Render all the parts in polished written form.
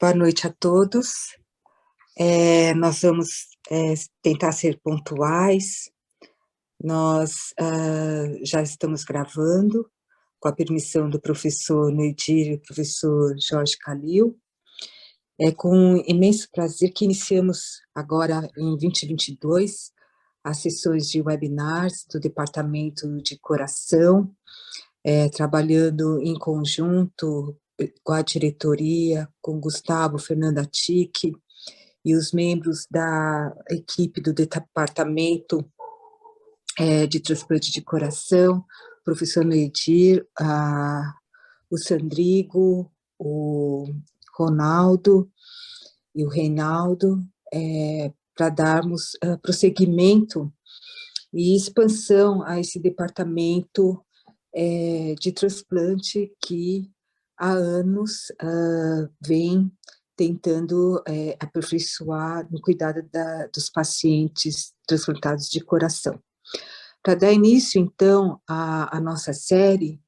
Boa noite a todos. Nós vamos tentar ser pontuais. Nós já estamos gravando, com a permissão do professor Neidir e do professor Jorge Calil. É com imenso prazer que iniciamos agora, em 2022, as sessões de webinars do Departamento de Coração, trabalhando em conjunto com a diretoria, com Gustavo Fernanda Ticchi e os membros da equipe do Departamento de Transplante de Coração, o professor Neidir, o Sandrigo, o Ronaldo e o Reinaldo, para darmos prosseguimento e expansão a esse departamento de transplante que há anos vem tentando aperfeiçoar no cuidado dos pacientes transplantados de coração. Para dar início, então, à nossa série,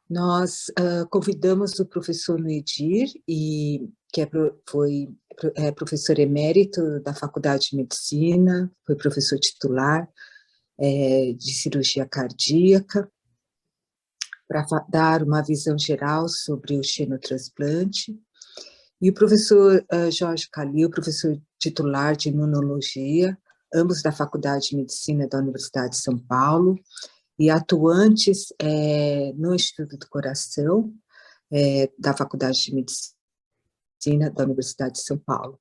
nós convidamos o professor Neidir, que foi professor emérito da Faculdade de Medicina, foi professor titular de cirurgia cardíaca, para dar uma visão geral sobre o xenotransplante, e o professor Jorge Calil, professor titular de imunologia, ambos da Faculdade de Medicina da Universidade de São Paulo, e atuantes no Instituto do Coração, da Faculdade de Medicina da Universidade de São Paulo.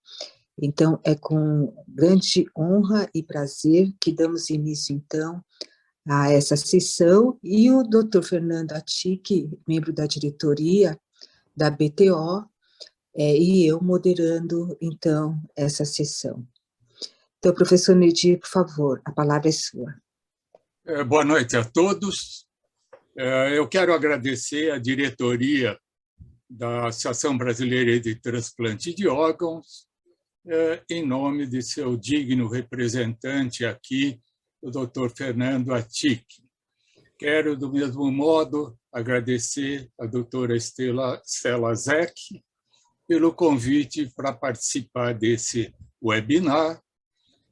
Então, é com grande honra e prazer que damos início, então, a essa sessão, e o Dr. Fernando Ticchi, membro da diretoria da BTO, e eu moderando, então, essa sessão. Então, professor Neidir, por favor, a palavra é sua. Boa noite a todos. Eu quero agradecer à diretoria da Associação Brasileira de Transplante de Órgãos, em nome de seu digno representante aqui, o Dr. Fernando Ticchi. Quero, do mesmo modo, agradecer à doutora Stella Zec pelo convite para participar desse webinar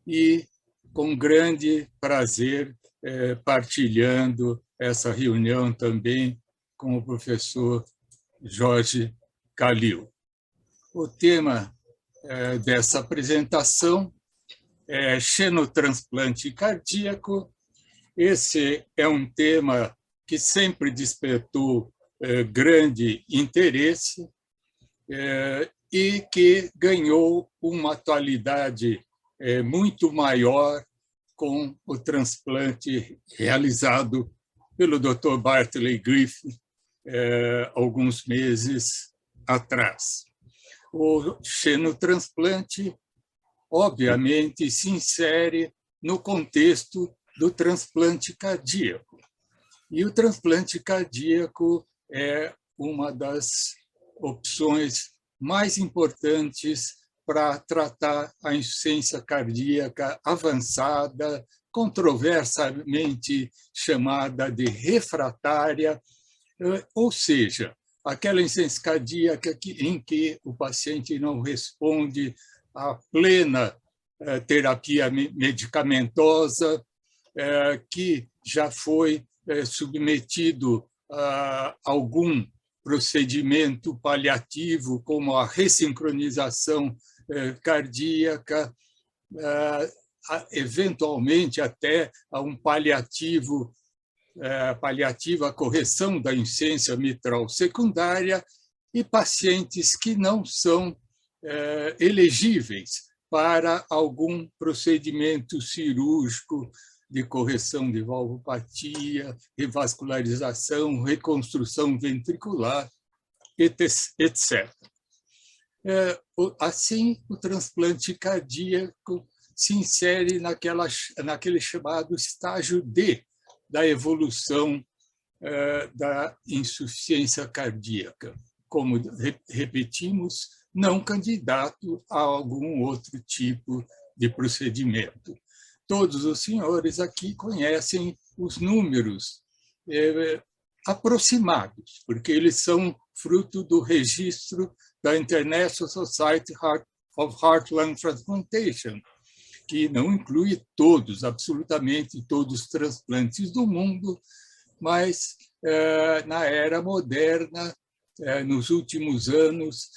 e, com grande prazer, partilhando essa reunião também com o professor Jorge Calil. O tema dessa apresentação é xenotransplante cardíaco. Esse é um tema que sempre despertou grande interesse e que ganhou uma atualidade muito maior com o transplante realizado pelo Dr. Bartley Griffin alguns meses atrás. O xenotransplante, obviamente, se insere no contexto do transplante cardíaco. E o transplante cardíaco é uma das opções mais importantes para tratar a insuficiência cardíaca avançada, controversamente chamada de refratária, ou seja, aquela insuficiência cardíaca em que o paciente não responde à plena terapia medicamentosa, que já foi submetido a algum procedimento paliativo, como a ressincronização cardíaca, eventualmente até a um paliativo à correção da insuficiência mitral secundária, e pacientes que não são elegíveis para algum procedimento cirúrgico de correção de valvopatia, revascularização, reconstrução ventricular, etc. Assim, o transplante cardíaco se insere naquele chamado estágio D da evolução da insuficiência cardíaca, como repetimos, não candidato a algum outro tipo de procedimento. Todos os senhores aqui conhecem os números aproximados, porque eles são fruto do registro da International Society of Heart-Lung Transplantation, que não inclui todos, absolutamente todos os transplantes do mundo, mas na era moderna, nos últimos anos,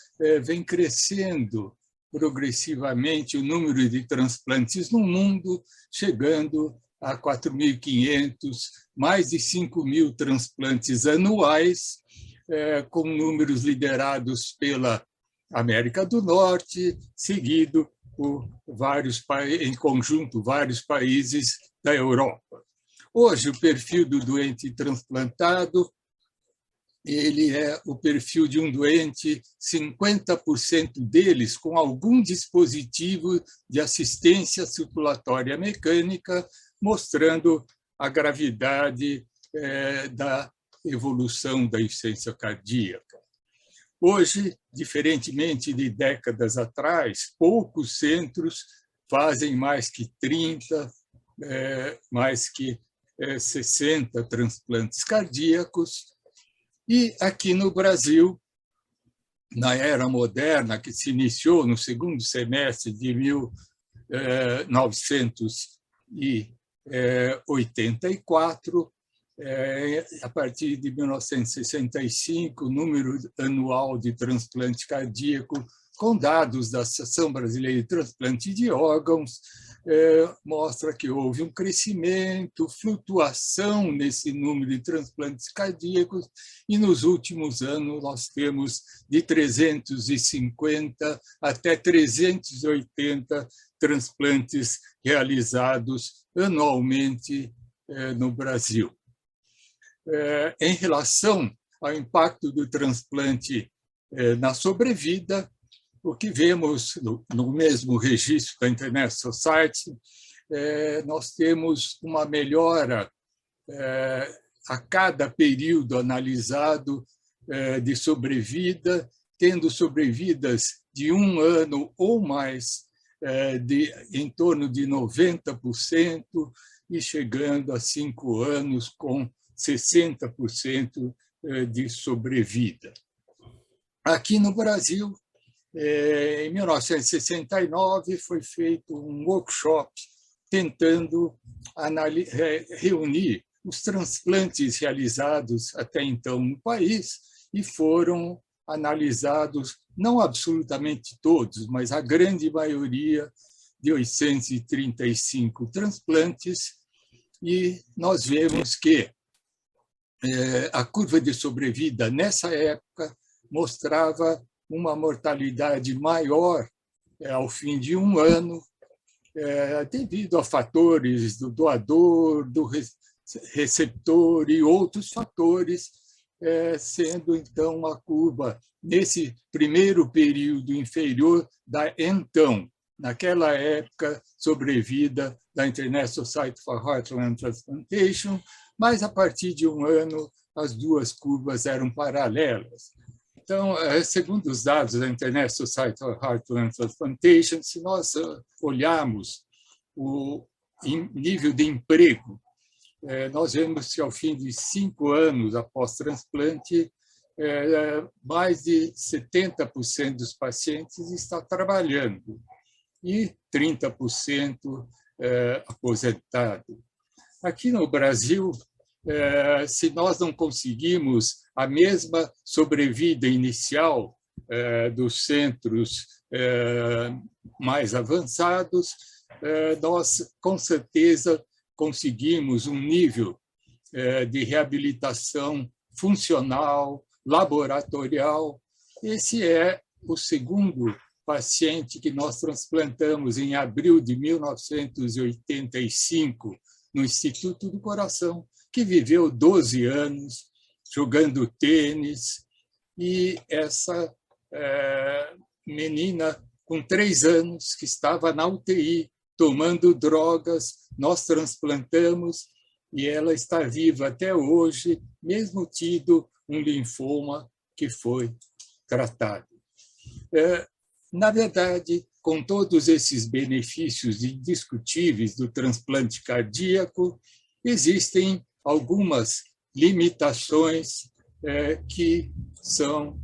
vem crescendo progressivamente o número de transplantes no mundo, chegando a 4.500, mais de 5.000 transplantes anuais, com números liderados pela América do Norte, seguido por em conjunto, vários países da Europa. Hoje, o perfil do doente transplantado ele é o perfil de um doente, 50% deles com algum dispositivo de assistência circulatória mecânica, mostrando a gravidade da evolução da insuficiência cardíaca. Hoje, diferentemente de décadas atrás, poucos centros fazem mais que 30, mais que 60 transplantes cardíacos. E aqui no Brasil, na era moderna, que se iniciou no segundo semestre de 1984, a partir de 1965, o número anual de transplante cardíaco, com dados da Associação Brasileira de Transplante de Órgãos, mostra que houve um crescimento, flutuação nesse número de transplantes cardíacos, e nos últimos anos nós temos de 350 até 380 transplantes realizados anualmente no Brasil. Em relação ao impacto do transplante na sobrevida, o que vemos no mesmo registro da International Society, nós temos uma melhora a cada período analisado de sobrevida, tendo sobrevidas de 1 ano ou mais, em torno de 90%, e chegando a 5 anos com 60% de sobrevida. Aqui no Brasil, em 1969, foi feito um workshop tentando reunir os transplantes realizados até então no país, e foram analisados, não absolutamente todos, mas a grande maioria de 835 transplantes, e nós vemos que a curva de sobrevida nessa época mostrava uma mortalidade maior ao fim de 1 ano, devido a fatores do doador, do receptor e outros fatores, sendo, então, a curva, nesse primeiro período inferior da, então, naquela época, sobrevida da International Society for Heart-Lung Transplantation, mas, a partir de 1 ano, as duas curvas eram paralelas. Então, segundo os dados da International Society for Heart-Lung Transplantation, se nós olharmos o nível de emprego, nós vemos que, ao fim de 5 anos após transplante, mais de 70% dos pacientes está trabalhando e 30% aposentado. Aqui no Brasil, se nós não conseguimos a mesma sobrevida inicial dos centros mais avançados, nós, com certeza, conseguimos um nível de reabilitação funcional, laboratorial. Esse é o segundo paciente que nós transplantamos em abril de 1985 no Instituto do Coração, que viveu 12 anos jogando tênis, e essa menina com 3 anos que estava na UTI tomando drogas, nós transplantamos e ela está viva até hoje, mesmo tido um linfoma que foi tratado. Na verdade, com todos esses benefícios indiscutíveis do transplante cardíaco, existem algumas limitações que são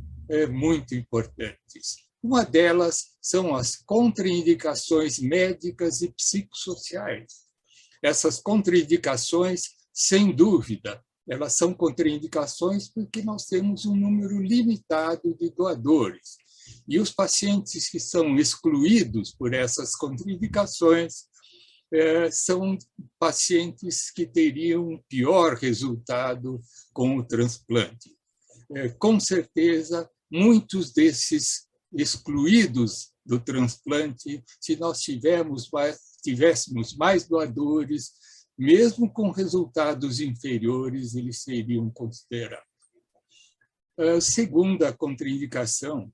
muito importantes. Uma delas são as contraindicações médicas e psicossociais. Essas contraindicações, sem dúvida, elas são contraindicações porque nós temos um número limitado de doadores. E os pacientes que são excluídos por essas contraindicações são pacientes que teriam um pior resultado com o transplante. Com certeza, muitos desses excluídos do transplante, se nós tivéssemos mais doadores, mesmo com resultados inferiores, eles seriam considerados. A segunda contraindicação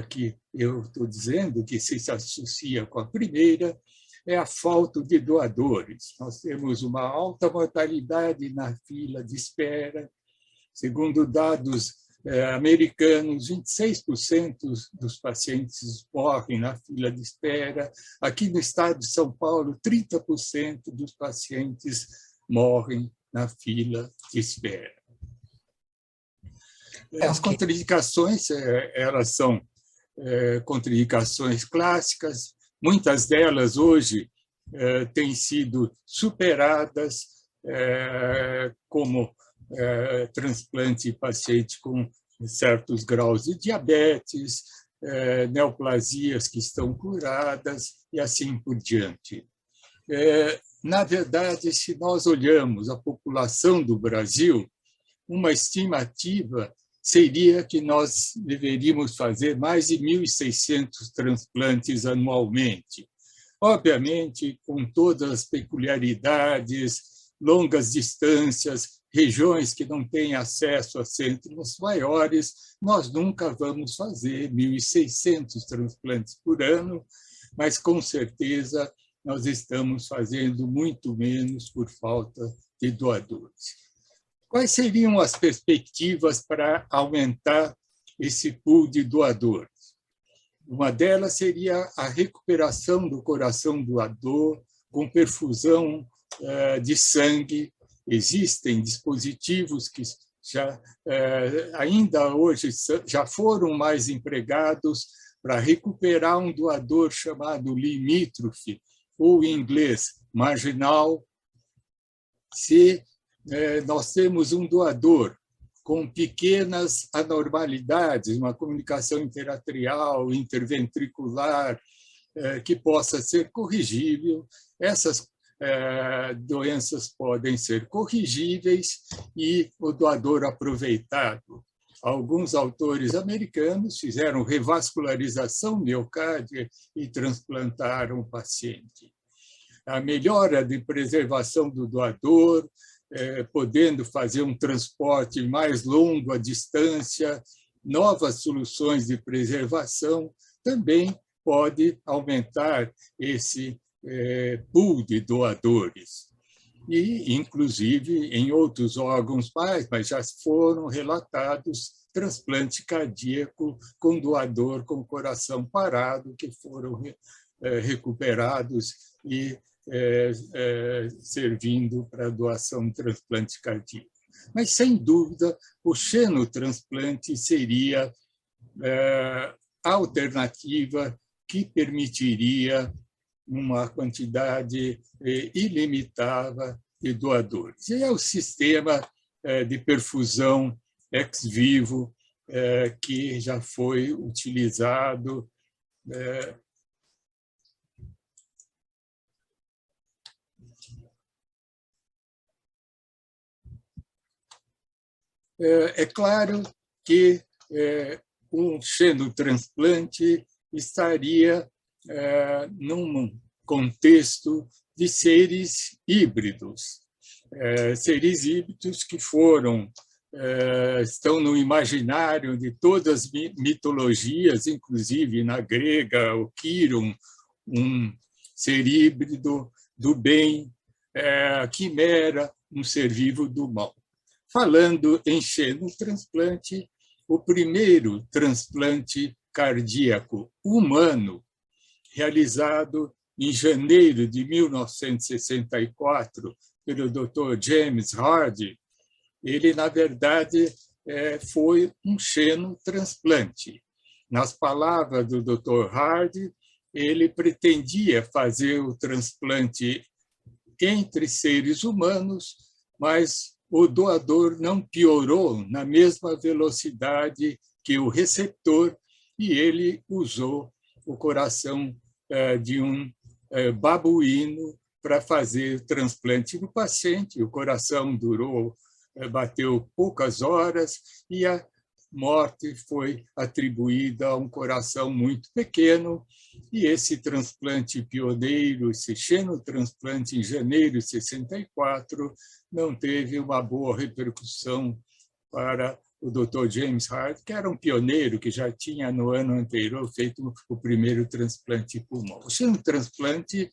que eu estou dizendo, que se associa com a primeira, é a falta de doadores. Nós temos uma alta mortalidade na fila de espera. Segundo dados americanos, 26% dos pacientes morrem na fila de espera. Aqui no estado de São Paulo, 30% dos pacientes morrem na fila de espera. As contraindicações, elas são contraindicações clássicas. Muitas delas hoje têm sido superadas, como transplante de paciente com certos graus de diabetes, neoplasias que estão curadas e assim por diante. Na verdade, se nós olhamos a população do Brasil, uma estimativa seria que nós deveríamos fazer mais de 1.600 transplantes anualmente. Obviamente, com todas as peculiaridades, longas distâncias, regiões que não têm acesso a centros maiores, nós nunca vamos fazer 1.600 transplantes por ano, mas, com certeza, nós estamos fazendo muito menos por falta de doadores. Quais seriam as perspectivas para aumentar esse pool de doadores? Uma delas seria a recuperação do coração doador com perfusão de sangue. Existem dispositivos que ainda hoje já foram mais empregados para recuperar um doador chamado limítrofe, ou em inglês, marginal. Se nós temos um doador com pequenas anormalidades, uma comunicação interatrial, interventricular, que possa ser corrigível, essas doenças podem ser corrigíveis e o doador aproveitado. Alguns autores americanos fizeram revascularização miocárdia e transplantaram o paciente. A melhora de preservação do doador, podendo fazer um transporte mais longo à distância, novas soluções de preservação, também pode aumentar esse pool de doadores. E, inclusive, em outros órgãos mas já foram relatados transplante cardíaco com doador com coração parado, que foram recuperados e servindo para doação de transplante cardíaco. Mas, sem dúvida, o xenotransplante seria a alternativa que permitiria uma quantidade ilimitada de doadores. E é o sistema de perfusão ex vivo que já foi utilizado é claro que um xenotransplante estaria num contexto de seres híbridos. Seres híbridos que estão no imaginário de todas as mitologias, inclusive na grega, o Quirón, um ser híbrido do bem, a quimera, um ser vivo do mal. Falando em xenotransplante, o primeiro transplante cardíaco humano, realizado em janeiro de 1964 pelo Dr. James Hardy, ele, na verdade, foi um xenotransplante. Nas palavras do Dr. Hardy, ele pretendia fazer o transplante entre seres humanos, mas o doador não piorou na mesma velocidade que o receptor e ele usou o coração de um babuíno para fazer o transplante no paciente. O coração bateu poucas horas e a morte foi atribuída a um coração muito pequeno, e esse transplante pioneiro, esse xenotransplante em janeiro de 64, não teve uma boa repercussão para o Dr. James Hart, que era um pioneiro que já tinha, no ano anterior, feito o primeiro transplante de pulmão. O xenotransplante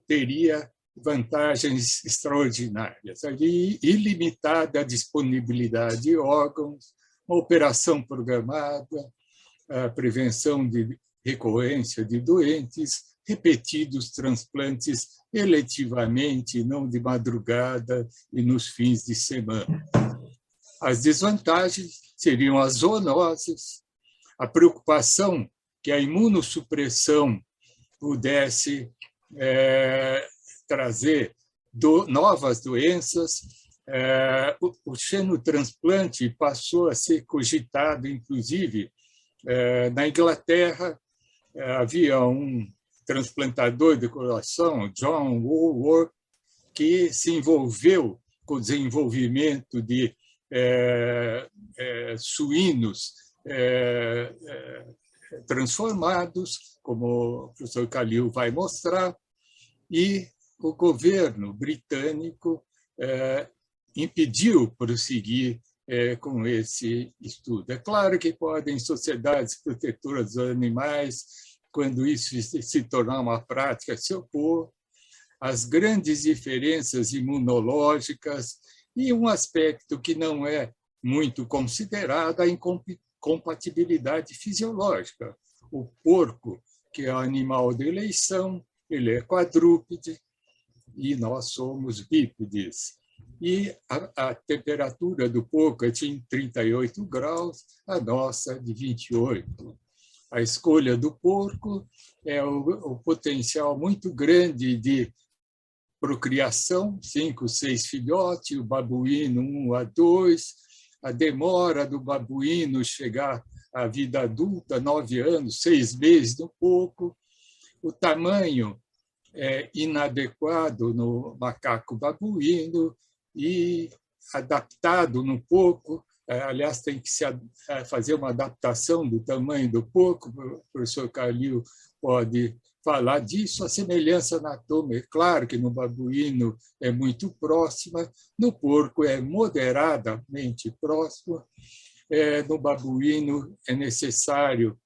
teria vantagens extraordinárias, ali ilimitada disponibilidade de órgãos, uma operação programada, a prevenção de recorrência de doentes, repetidos transplantes eletivamente, não de madrugada e nos fins de semana. As desvantagens seriam as zoonoses, a preocupação que a imunossupressão pudesse trazer novas doenças. O xenotransplante passou a ser cogitado, inclusive, na Inglaterra. Havia um transplantador de coração, John Woolworth, que se envolveu com o desenvolvimento de suínos transformados, como o professor Khalil vai mostrar, e o governo britânico impediu prosseguir com esse estudo. É claro que podem sociedades protetoras dos animais, quando isso se tornar uma prática, se opor às grandes diferenças imunológicas e um aspecto que não é muito considerado, a incompatibilidade fisiológica. O porco, que é um animal de eleição, ele é quadrúpede e nós somos bípedes. E a temperatura do porco é de 38 graus, a nossa de 28. A escolha do porco é o potencial muito grande de procriação, 5, 6 filhotes, o babuíno 1 a 2, a demora do babuíno chegar à vida adulta, 9 anos, 6 meses no porco, o tamanho inadequado no macaco babuíno e adaptado no porco. Aliás, tem que fazer uma adaptação do tamanho do porco, o professor Khalil pode falar disso. A semelhança anatômica, é claro que no babuíno é muito próxima, no porco é moderadamente próxima. No babuíno é necessário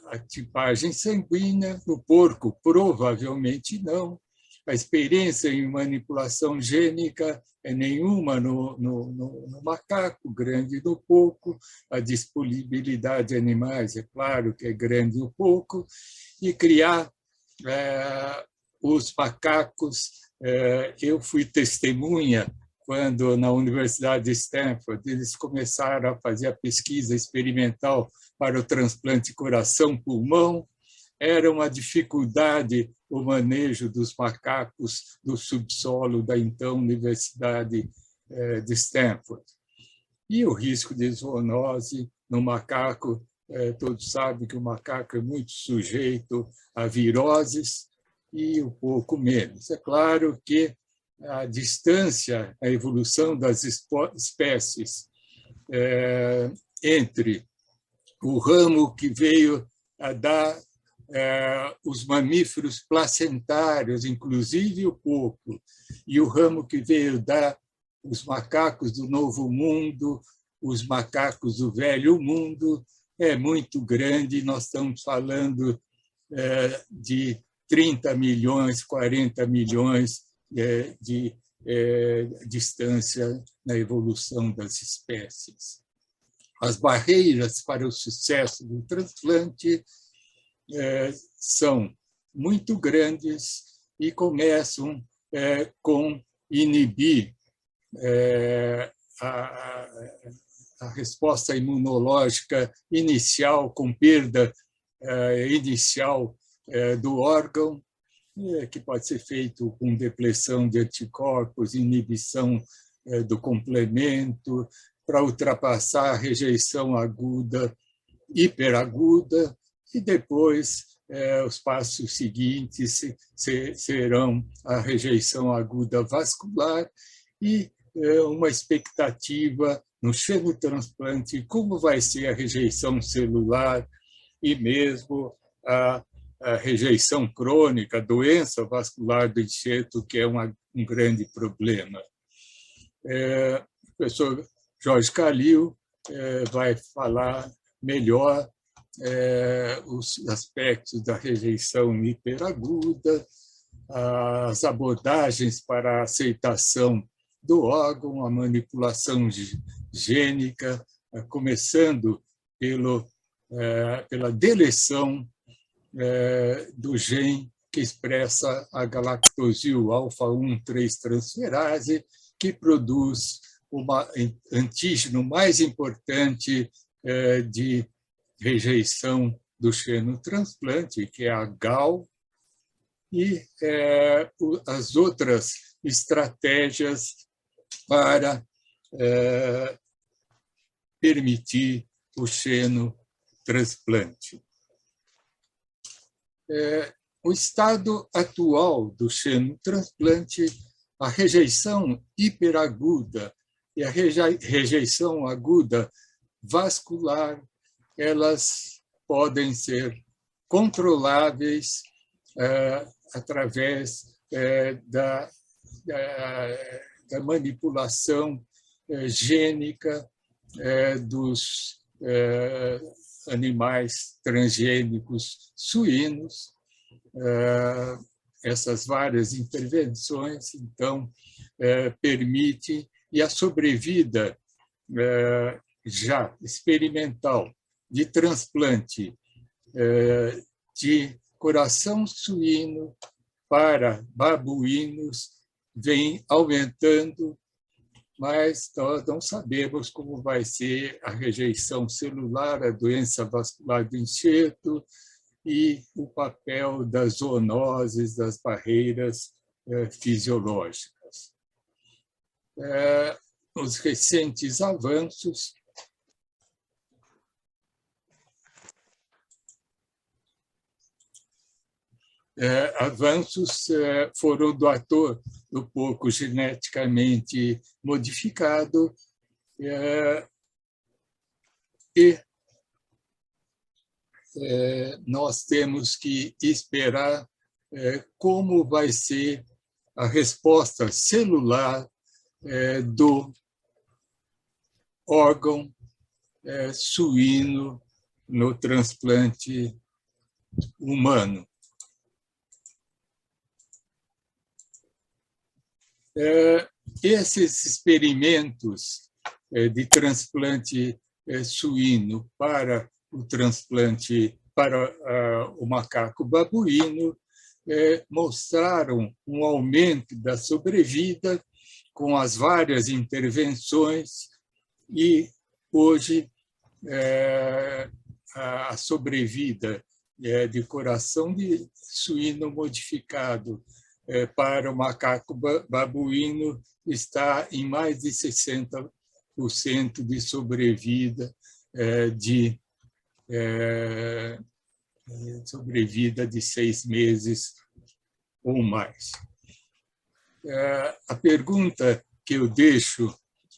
a tipagem sanguínea, no porco provavelmente não. A experiência em manipulação gênica é nenhuma no macaco, grande no porco. A disponibilidade de animais, é claro que é grande no porco. E criar os macacos, eu fui testemunha quando, na Universidade de Stanford, eles começaram a fazer a pesquisa experimental para o transplante coração-pulmão. Era uma dificuldade o manejo dos macacos do subsolo da então Universidade de Stanford. E o risco de zoonose no macaco, todos sabem que o macaco é muito sujeito a viroses e o porco menos. É claro que a distância, a evolução das espécies entre o ramo que veio a dar os mamíferos placentários, inclusive o porco, e o ramo que veio dar os macacos do Novo Mundo, os macacos do Velho Mundo, é muito grande. Nós estamos falando de 30 milhões, 40 milhões de distância na evolução das espécies. As barreiras para o sucesso do transplante são muito grandes e começam com inibir a resposta imunológica inicial, com perda inicial do órgão, que pode ser feito com depressão de anticorpos, inibição do complemento, para ultrapassar a rejeição aguda, hiperaguda, e depois os passos seguintes serão a rejeição aguda vascular e uma expectativa no xenotransplante, como vai ser a rejeição celular e mesmo a rejeição crônica, doença vascular do enxerto, que é um grande problema. O professor Jorge Calil vai falar melhor os aspectos da rejeição hiperaguda, as abordagens para a aceitação do órgão, a manipulação gênica, começando pela deleção do gene que expressa a galactosil alfa-1 3-transferase, que produz o antígeno mais importante de rejeição do xenotransplante, que é a GAL, e as outras estratégias para permitir o xenotransplante. O estado atual do xenotransplante, a rejeição hiperaguda e a rejeição aguda vascular, elas podem ser controláveis através da manipulação gênica dos animais transgênicos suínos. Essas várias intervenções, então, permitem, e a sobrevida já experimental de transplante de coração suíno para babuínos vem aumentando, mas nós não sabemos como vai ser a rejeição celular, a doença vascular do enxerto e o papel das zoonoses, das barreiras fisiológicas. Os recentes avanços foram do ator do porco geneticamente modificado e nós temos que esperar como vai ser a resposta celular do órgão suíno no transplante humano. Esses experimentos de transplante suíno para o transplante para o macaco babuíno mostraram um aumento da sobrevida com as várias intervenções e hoje a sobrevida de coração de suíno modificado para o macaco babuíno está em mais de 60% de sobrevida de 6 meses ou mais. A pergunta que eu deixo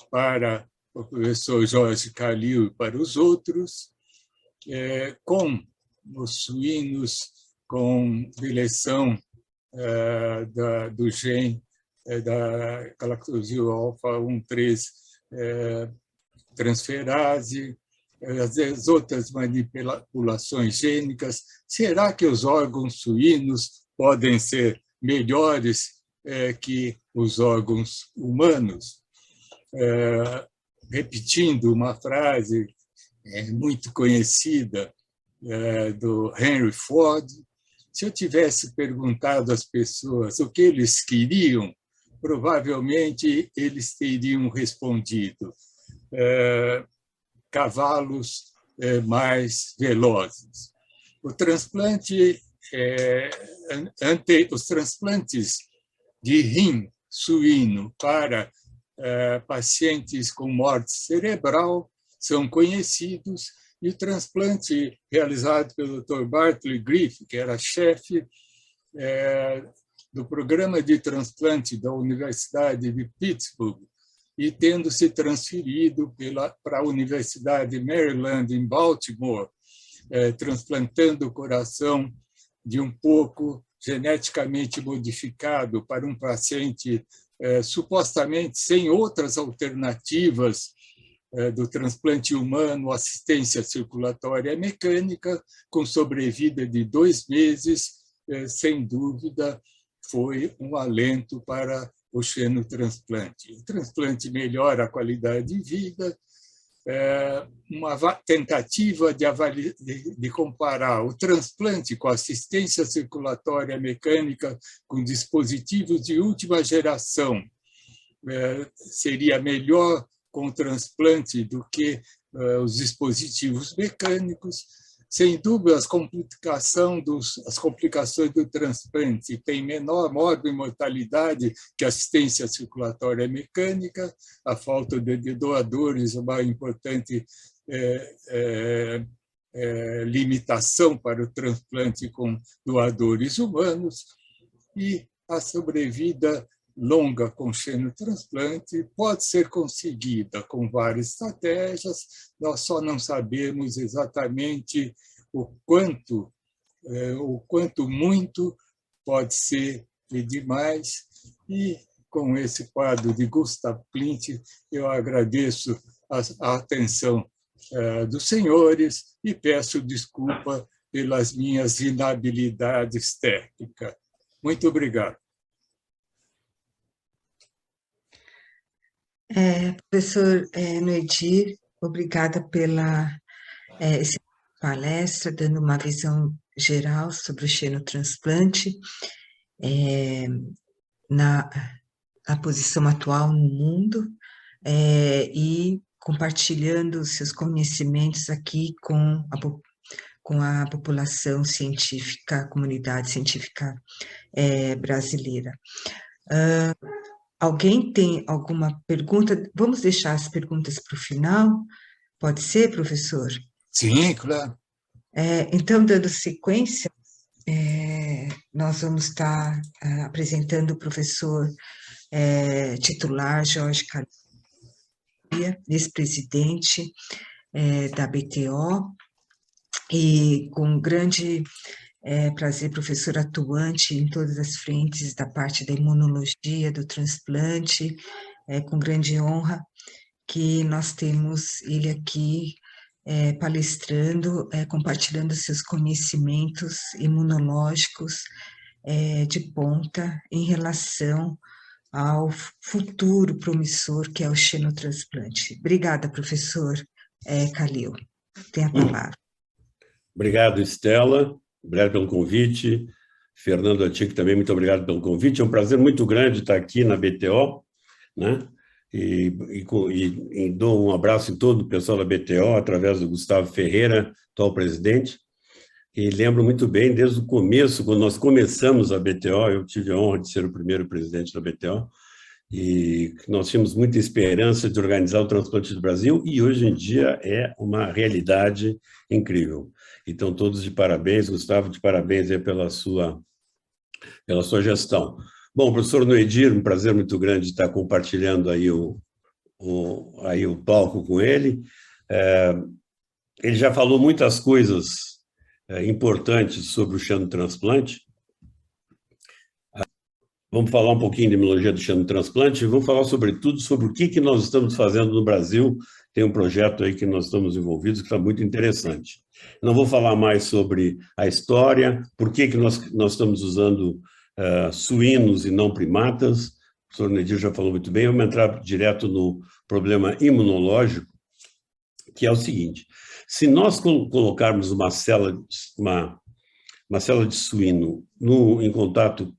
para o professor Jorge Calil e para os outros, com os suínos com deleção do gene da galactosil alfa-1 3-transferase, as outras manipulações gênicas, será que os órgãos suínos podem ser melhores que os órgãos humanos? Repetindo uma frase muito conhecida do Henry Ford, se eu tivesse perguntado às pessoas o que eles queriam, provavelmente eles teriam respondido: cavalos mais velozes. O transplante, os transplantes de rim suíno para pacientes com morte cerebral são conhecidos, e o transplante realizado pelo Dr. Bartley Griffith, que era chefe do programa de transplante da Universidade de Pittsburgh, e tendo se transferido para a Universidade de Maryland, em Baltimore, transplantando o coração de um porco geneticamente modificado para um paciente supostamente sem outras alternativas do transplante humano, assistência circulatória mecânica, com sobrevida de 2 meses, sem dúvida, foi um alento para o xenotransplante. O transplante melhora a qualidade de vida. Uma tentativa de comparar o transplante com assistência circulatória mecânica com dispositivos de última geração seria melhor com o transplante do que os dispositivos mecânicos. Sem dúvida, as complicações do transplante têm menor modo e mortalidade que a assistência circulatória mecânica, a falta de doadores, uma importante limitação para o transplante com doadores humanos, e a sobrevida longa com xenotransplante pode ser conseguida com várias estratégias. Nós só não sabemos exatamente o quanto muito pode ser demais. E com esse quadro de Gustav Klimt, eu agradeço a atenção dos senhores e peço desculpa pelas minhas inabilidades técnicas. Muito obrigado. Professor Noedir, obrigada pela essa palestra, dando uma visão geral sobre o xenotransplante, a posição atual no mundo, e compartilhando seus conhecimentos aqui com a população científica, a comunidade científica brasileira. Alguém tem alguma pergunta? Vamos deixar as perguntas para o final? Pode ser, professor? Sim, claro. Então, dando sequência, nós vamos estar apresentando o professor titular Jorge Calil, ex-presidente da BTO, e com grande prazer, professor atuante em todas as frentes da parte da imunologia, do transplante, com grande honra que nós temos ele aqui palestrando, compartilhando seus conhecimentos imunológicos de ponta em relação ao futuro promissor que é o xenotransplante. Obrigada, professor Calil. Tem a palavra. Obrigado, Estela. Obrigado pelo convite. Fernando Atic também, muito obrigado pelo convite. É um prazer muito grande estar aqui na BTO, né? E dou um abraço em todo o pessoal da BTO, através do Gustavo Ferreira, atual presidente. E lembro muito bem, desde o começo, quando nós começamos a BTO, eu tive a honra de ser o primeiro presidente da BTO, e nós tínhamos muita esperança de organizar o transplante do Brasil, e hoje em dia é uma realidade incrível. Então, todos de parabéns, Gustavo, de parabéns aí pela sua gestão. Bom, professor Noedir, um prazer muito grande estar compartilhando aí o palco com ele. Ele já falou muitas coisas importantes sobre o xenotransplante. Vamos falar um pouquinho de imunologia do xenotransplante e vamos falar sobretudo sobre o que nós estamos fazendo no Brasil. Tem um projeto aí que nós estamos envolvidos que está muito interessante. Não vou falar mais sobre a história, por que nós estamos usando suínos e não primatas. O professor Noedir já falou muito bem. Vamos entrar direto no problema imunológico, que é o seguinte: se nós colocarmos uma célula de suíno em contato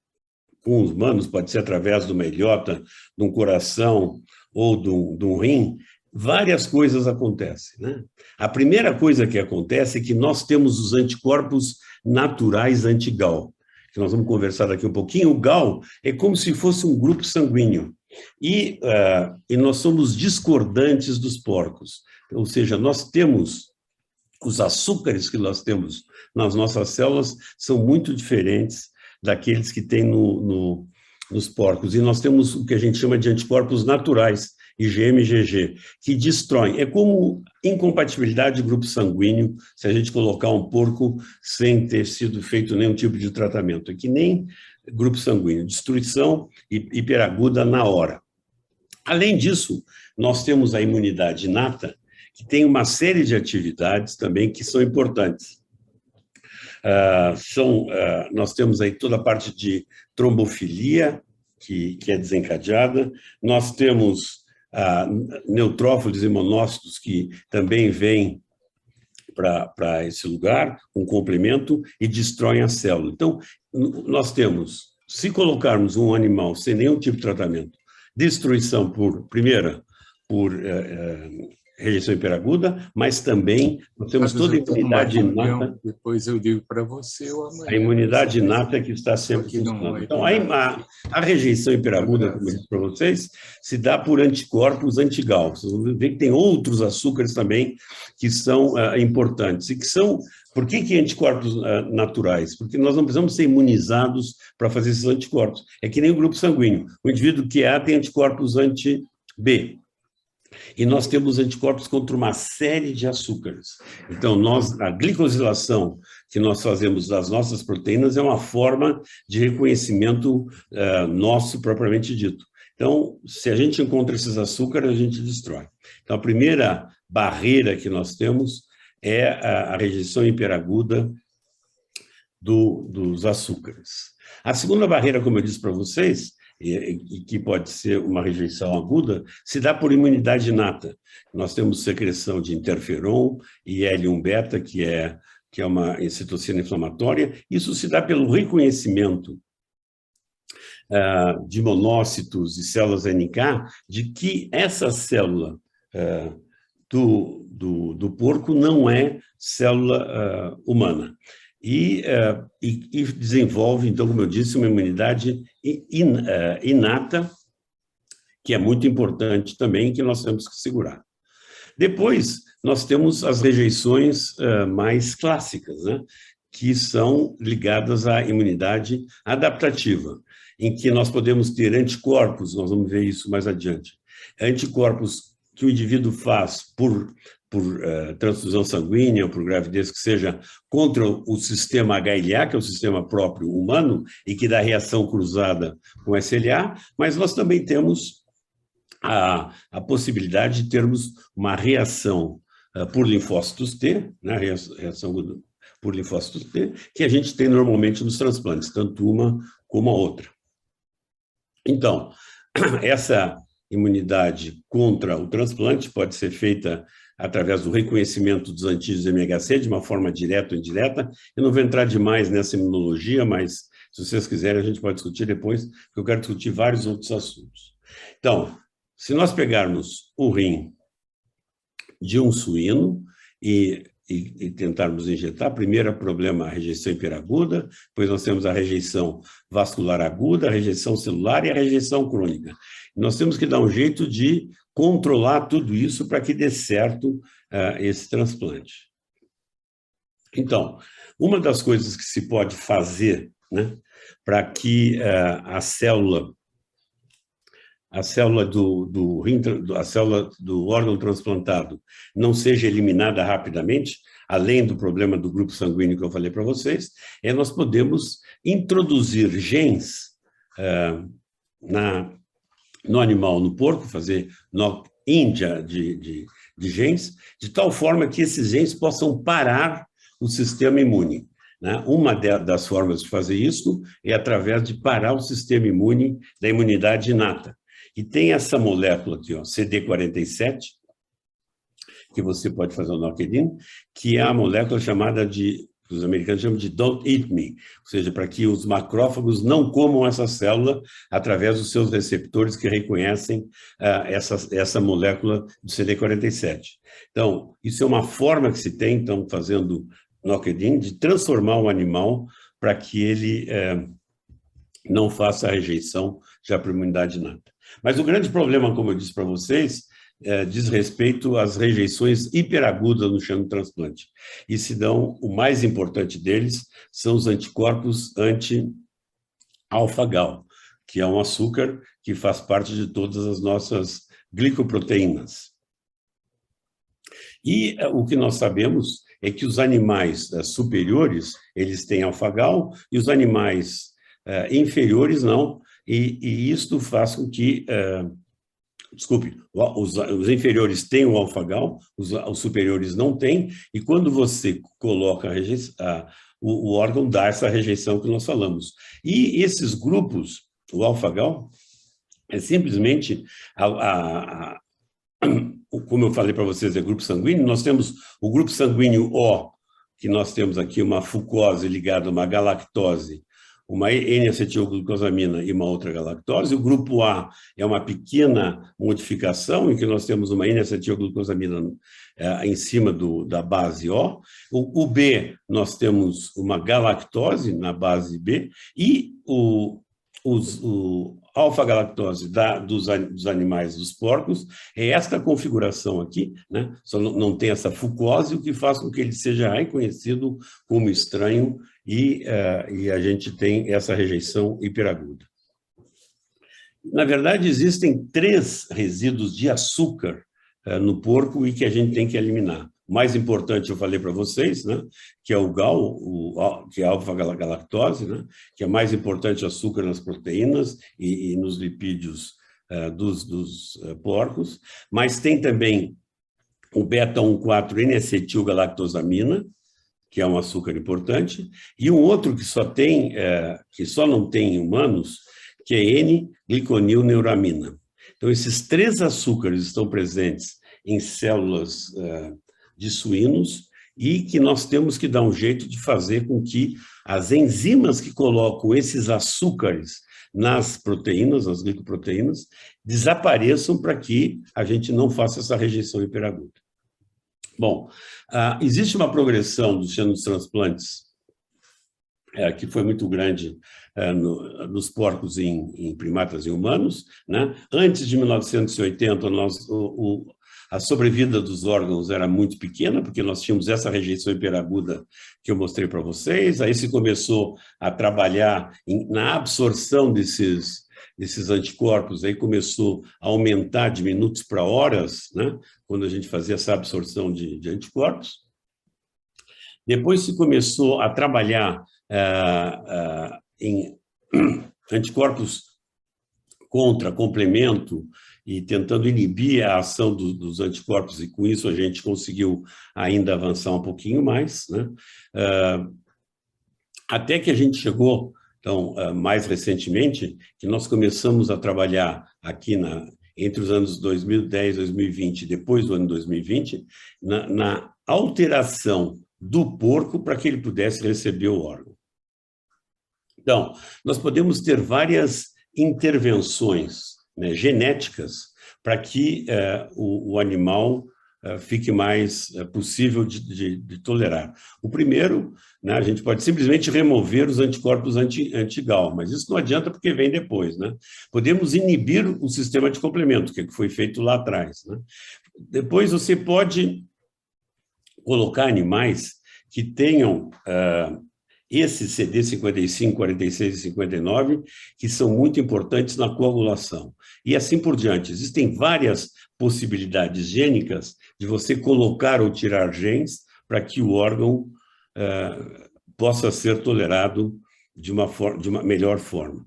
com os humanos, pode ser através de uma ilhota, de um coração ou de um rim, várias coisas acontecem, né? A primeira coisa que acontece é que nós temos os anticorpos naturais anti-Gal, que nós vamos conversar daqui um pouquinho. O Gal é como se fosse um grupo sanguíneo, e nós somos discordantes dos porcos, ou seja, nós temos os açúcares que nós temos nas nossas células são muito diferentes daqueles que tem nos porcos, e nós temos o que a gente chama de anticorpos naturais, IgM e IgG, que destroem. É como incompatibilidade de grupo sanguíneo, se a gente colocar um porco sem ter sido feito nenhum tipo de tratamento. É que nem grupo sanguíneo, destruição hiperaguda na hora. Além disso, nós temos a imunidade inata, que tem uma série de atividades também que são importantes. Nós temos aí toda a parte de trombofilia, que é desencadeada, nós temos neutrófilos e monócitos que também vêm para esse lugar, um complemento, e destroem a célula. Então, nós temos, se colocarmos um animal sem nenhum tipo de tratamento, destruição primeira, por rejeição hiperaguda, mas também nós temos toda a imunidade inata. Depois eu digo para você ou amanhã. A imunidade inata que está sempre funcionando. Então, a rejeição hiperaguda, como eu disse para vocês, se dá por anticorpos anti-Gal. Vocês vão ver que tem outros açúcares também que são importantes. E que são... Por que anticorpos naturais? Porque nós não precisamos ser imunizados para fazer esses anticorpos. É que nem o grupo sanguíneo. O indivíduo que é A tem anticorpos anti-B. E nós temos anticorpos contra uma série de açúcares. Então, a glicosilação que nós fazemos das nossas proteínas é uma forma de reconhecimento nosso propriamente dito. Então, se a gente encontra esses açúcares, a gente destrói. Então, a primeira barreira que nós temos é a rejeição hiperaguda dos açúcares. A segunda barreira, como eu disse para vocês, e que pode ser uma rejeição aguda, se dá por imunidade inata. Nós temos secreção de interferon e L1-beta, que é uma citocina inflamatória. Isso se dá pelo reconhecimento de monócitos e células NK de que essa célula do porco não é célula humana. E desenvolve, então, como eu disse, uma imunidade inata, que é muito importante também, que nós temos que segurar. Depois, nós temos as rejeições mais clássicas, né, que são ligadas à imunidade adaptativa, em que nós podemos ter anticorpos, nós vamos ver isso mais adiante, anticorpos que o indivíduo faz por transfusão sanguínea, ou por gravidez, que seja contra o sistema HLA, que é o sistema próprio humano, e que dá reação cruzada com SLA, mas nós também temos a possibilidade de termos uma reação por linfócitos T, né, reação por linfócitos T, que a gente tem normalmente nos transplantes, tanto uma como a outra. Então, essa imunidade contra o transplante pode ser feita através do reconhecimento dos antígenos MHC, de uma forma direta ou indireta. Eu não vou entrar demais nessa imunologia, mas, se vocês quiserem, a gente pode discutir depois, porque eu quero discutir vários outros assuntos. Então, se nós pegarmos o rim de um suíno e tentarmos injetar, primeiro problema, a rejeição hiperaguda, depois nós temos a rejeição vascular aguda, a rejeição celular e a rejeição crônica. Nós temos que dar um jeito de controlar tudo isso para que dê certo esse transplante. Então, uma das coisas que se pode fazer, né, para que a célula do órgão transplantado não seja eliminada rapidamente, além do problema do grupo sanguíneo que eu falei para vocês, nós podemos introduzir genes no animal, no porco, fazer knock-in de genes, de tal forma que esses genes possam parar o sistema imune. Né? Uma das formas de fazer isso é através de parar o sistema imune da imunidade inata. E tem essa molécula aqui, ó, CD47, que você pode fazer o knock-in, que é a molécula chamada de que os americanos chamam de don't eat me, ou seja, para que os macrófagos não comam essa célula através dos seus receptores que reconhecem essa molécula do CD47. Então, isso é uma forma que se tem, então, fazendo knock-in, de transformar o animal para que ele não faça a rejeição já para a imunidade inata. Mas o grande problema, como eu disse para vocês, diz respeito às rejeições hiperagudas no xenotransplante. E se dão, o mais importante deles são os anticorpos anti-alfa-gal, que é um açúcar que faz parte de todas as nossas glicoproteínas. E o que nós sabemos é que os animais superiores, eles têm alfa-gal, e os animais inferiores não, e isto faz com que... Desculpe, os inferiores têm o alfa-gal, os superiores não têm, e quando você coloca o órgão dá essa rejeição que nós falamos. E esses grupos, o alfa-gal, é simplesmente, como eu falei para vocês, é grupo sanguíneo, nós temos o grupo sanguíneo O, que nós temos aqui uma fucose ligada a uma galactose, uma N-acetilglucosamina e uma outra galactose. O grupo A é uma pequena modificação em que nós temos uma N-acetilglucosamina em cima da base O. O B, nós temos uma galactose na base B e o alfa-galactose dos animais, dos porcos, é esta configuração aqui, né? Só não tem essa fucose, o que faz com que ele seja reconhecido como estranho e a gente tem essa rejeição hiperaguda. Na verdade, existem 3 resíduos de açúcar no porco e que a gente tem que eliminar. O mais importante, eu falei para vocês, né, que é o GAL, que é a alfa-galactose, né, que é mais importante açúcar nas proteínas e nos lipídios dos porcos, mas tem também o beta-1,4-N-acetilgalactosamina, que é um açúcar importante, e um outro que só não tem em humanos, que é N-gliconilneuramina. Então, esses 3 açúcares estão presentes em células de suínos e que nós temos que dar um jeito de fazer com que as enzimas que colocam esses açúcares nas proteínas, nas glicoproteínas, desapareçam para que a gente não faça essa rejeição hiperaguda. Bom, existe uma progressão dos xenotransplantes que foi muito grande nos porcos em primatas e humanos, né? Antes de 1980, a sobrevida dos órgãos era muito pequena, porque nós tínhamos essa rejeição hiperaguda que eu mostrei para vocês, aí se começou a trabalhar na absorção desses anticorpos, aí começou a aumentar de minutos para horas, né, quando a gente fazia essa absorção de anticorpos. Depois se começou a trabalhar em anticorpos contra complemento e tentando inibir a ação dos anticorpos, e com isso a gente conseguiu ainda avançar um pouquinho mais, né? Até que a gente chegou, então, mais recentemente, que nós começamos a trabalhar aqui entre os anos 2010 e 2020, depois do ano 2020, na alteração do porco para que ele pudesse receber o órgão. Então, nós podemos ter várias intervenções, né, genéticas para que o animal fique mais possível de tolerar. O primeiro, né, a gente pode simplesmente remover os anticorpos anti-GAL, mas isso não adianta porque vem depois, né? Podemos inibir o sistema de complemento, que foi feito lá atrás, né? Depois você pode colocar animais que tenham esses CD55, 46 e 59, que são muito importantes na coagulação. E assim por diante. Existem várias possibilidades gênicas de você colocar ou tirar genes para que o órgão possa ser tolerado de uma melhor forma.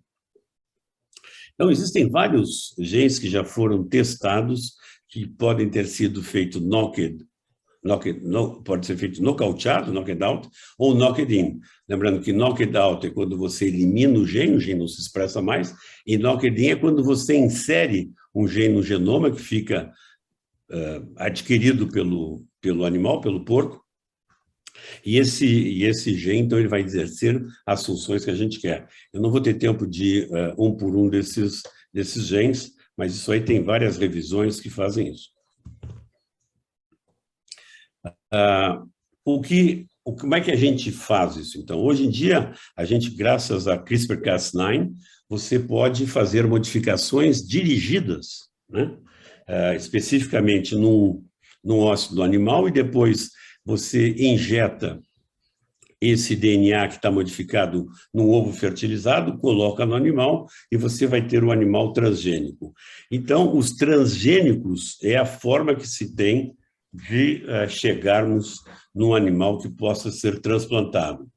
Então, existem vários genes que já foram testados, que podem ter sido feitos pode ser feito nocauteado, knocked out, ou knocked in. Lembrando que knocked out é quando você elimina o gene não se expressa mais, e knocked in é quando você insere um gene no genoma que fica adquirido pelo animal, pelo porco, E esse gene, então, ele vai exercer as funções que a gente quer. Eu não vou ter tempo de ir um por um desses genes, mas isso aí tem várias revisões que fazem isso. Como é que a gente faz isso? Então, hoje em dia, a gente, graças a CRISPR-Cas9, você pode fazer modificações dirigidas, né? Especificamente num ósseo do animal, e depois você injeta esse DNA que está modificado num ovo fertilizado, coloca no animal e você vai ter um animal transgênico. Então, os transgênicos é a forma que se tem de chegarmos num animal que possa ser transplantado.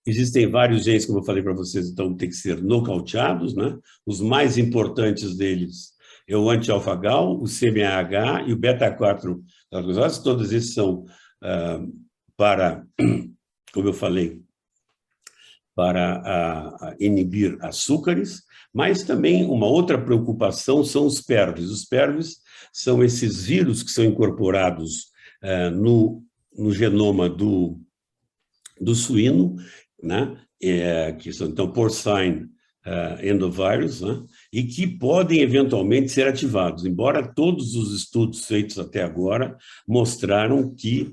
Existem vários genes, como eu falei para vocês, então tem que ser nocauteados, né? Os mais importantes deles é o anti-alfa-gal, o CMAH e o beta-4 glucose. Todos esses são para, como eu falei, para inibir açúcares, mas também uma outra preocupação são os PERVs. Os PERVs são esses vírus que são incorporados no genoma do suíno, né? Que são, então, porcine endovirus, né? E que podem eventualmente ser ativados, embora todos os estudos feitos até agora mostraram que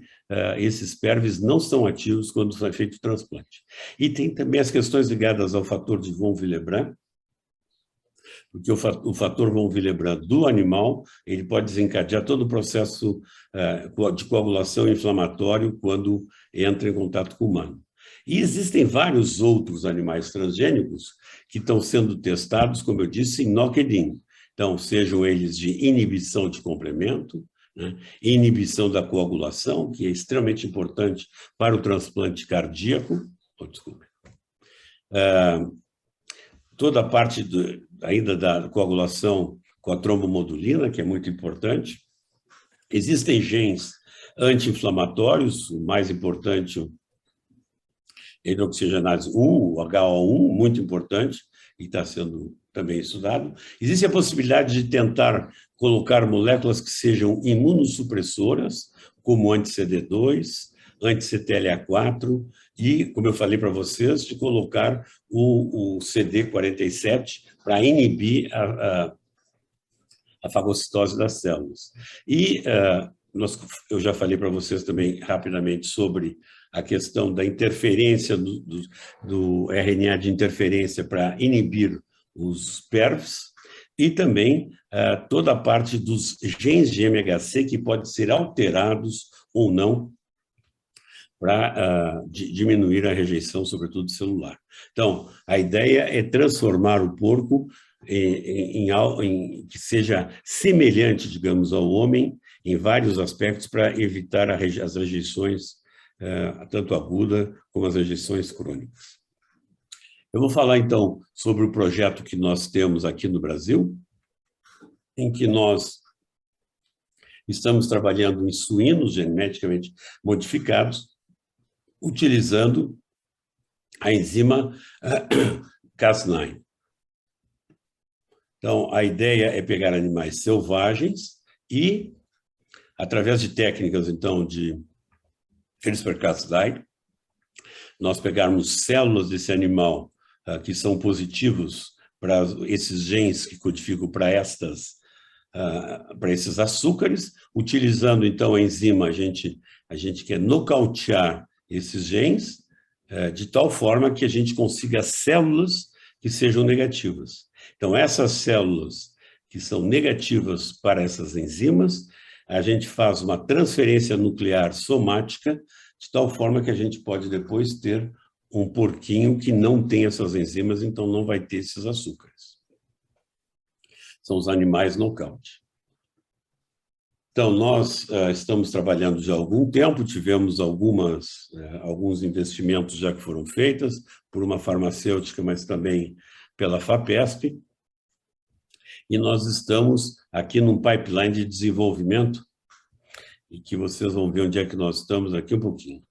esses PERVs não são ativos quando é feito o transplante. E tem também as questões ligadas ao fator de von Willebrand, porque o fator von Willebrand do animal, ele pode desencadear todo o processo de coagulação inflamatório quando entra em contato com o humano. E existem vários outros animais transgênicos que estão sendo testados, como eu disse, em knock-in. Então, sejam eles de inibição de complemento, né? Inibição da coagulação, que é extremamente importante para o transplante cardíaco. Desculpe. Toda a parte ainda da coagulação com a trombomodulina, que é muito importante. Existem genes anti-inflamatórios, o mais importante, hidroxigenase 1, o HO1, muito importante, e está sendo também estudado. Existe a possibilidade de tentar colocar moléculas que sejam imunossupressoras, como anti-CD2, anti-CTLA4, e, como eu falei para vocês, de colocar o CD47 para inibir a fagocitose das células. E eu já falei para vocês também rapidamente sobre a questão da interferência do RNA de interferência para inibir os PERVs, e também toda a parte dos genes de MHC que podem ser alterados ou não para diminuir a rejeição, sobretudo celular. Então, a ideia é transformar o porco em que seja semelhante, digamos, ao homem em vários aspectos para evitar as rejeições, tanto aguda como as rejeições crônicas. Eu vou falar, então, sobre o projeto que nós temos aqui no Brasil, em que nós estamos trabalhando em suínos geneticamente modificados, utilizando a enzima Cas9. Então, a ideia é pegar animais selvagens e, através de técnicas, então, de CRISPR-Cas9, nós pegarmos células desse animal que são positivos para esses genes que codificam para esses açúcares, utilizando, então, a enzima, a gente quer nocautear esses genes de tal forma que a gente consiga células que sejam negativas. Então, essas células que são negativas para essas enzimas, a gente faz uma transferência nuclear somática, de tal forma que a gente pode depois ter um porquinho que não tem essas enzimas, então não vai ter esses açúcares. São os animais nocaute. Então, nós estamos trabalhando já há algum tempo, tivemos alguns investimentos já que foram feitos por uma farmacêutica, mas também pela FAPESP, e nós estamos aqui num pipeline de desenvolvimento, e que vocês vão ver onde é que nós estamos aqui um pouquinho.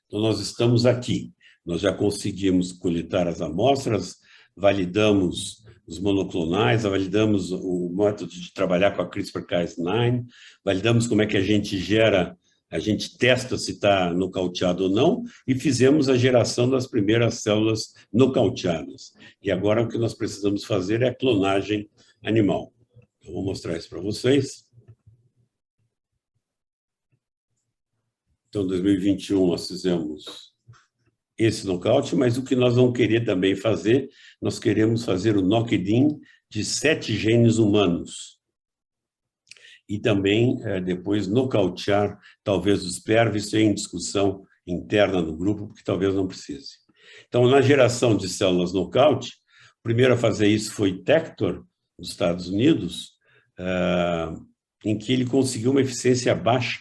Então, nós estamos aqui. Nós já conseguimos coletar as amostras, validamos os monoclonais, validamos o método de trabalhar com a CRISPR-Cas9, validamos como é que a gente gera, a gente testa se está nocauteado ou não, e fizemos a geração das primeiras células nocauteadas. E agora o que nós precisamos fazer é a clonagem animal. Eu vou mostrar isso para vocês. Então, em 2021, nós fizemos esse nocaute, mas o que nós vamos querer também fazer, nós queremos fazer o knock-in de 7 genes humanos. E também, depois, nocautear, talvez, os PERV, isso é em discussão interna no grupo, porque talvez não precise. Então, na geração de células nocaute, o primeiro a fazer isso foi Tector, dos Estados Unidos, em que ele conseguiu uma eficiência baixa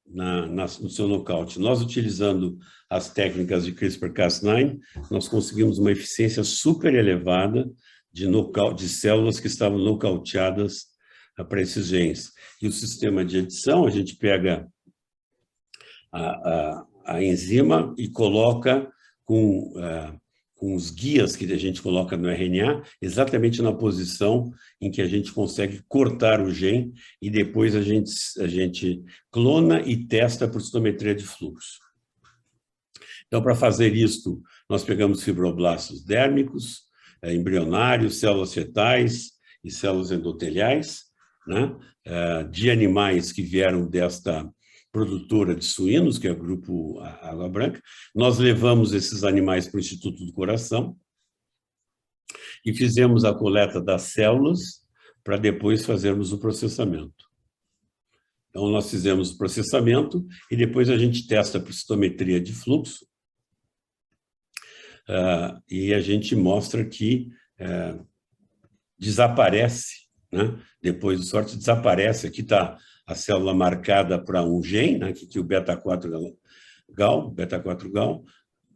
no seu nocaute. Nós, utilizando as técnicas de CRISPR-Cas9, nós conseguimos uma eficiência super elevada de células que estavam nocauteadas para esses genes. E o sistema de edição, a gente pega a enzima e coloca com os guias que a gente coloca no RNA, exatamente na posição em que a gente consegue cortar o gene e depois a gente clona e testa por citometria de fluxo. Então, para fazer isto, nós pegamos fibroblastos dérmicos, embrionários, células fetais e células endoteliais, né, de animais que vieram desta produtora de suínos, que é o grupo Água Branca. Nós levamos esses animais para o Instituto do Coração e fizemos a coleta das células para depois fazermos o processamento. Então, nós fizemos o processamento e depois a gente testa por citometria de fluxo e a gente mostra que desaparece, né? Depois do sorte, desaparece. Aqui está a célula marcada para um gene, né? Aqui o beta-4-gal,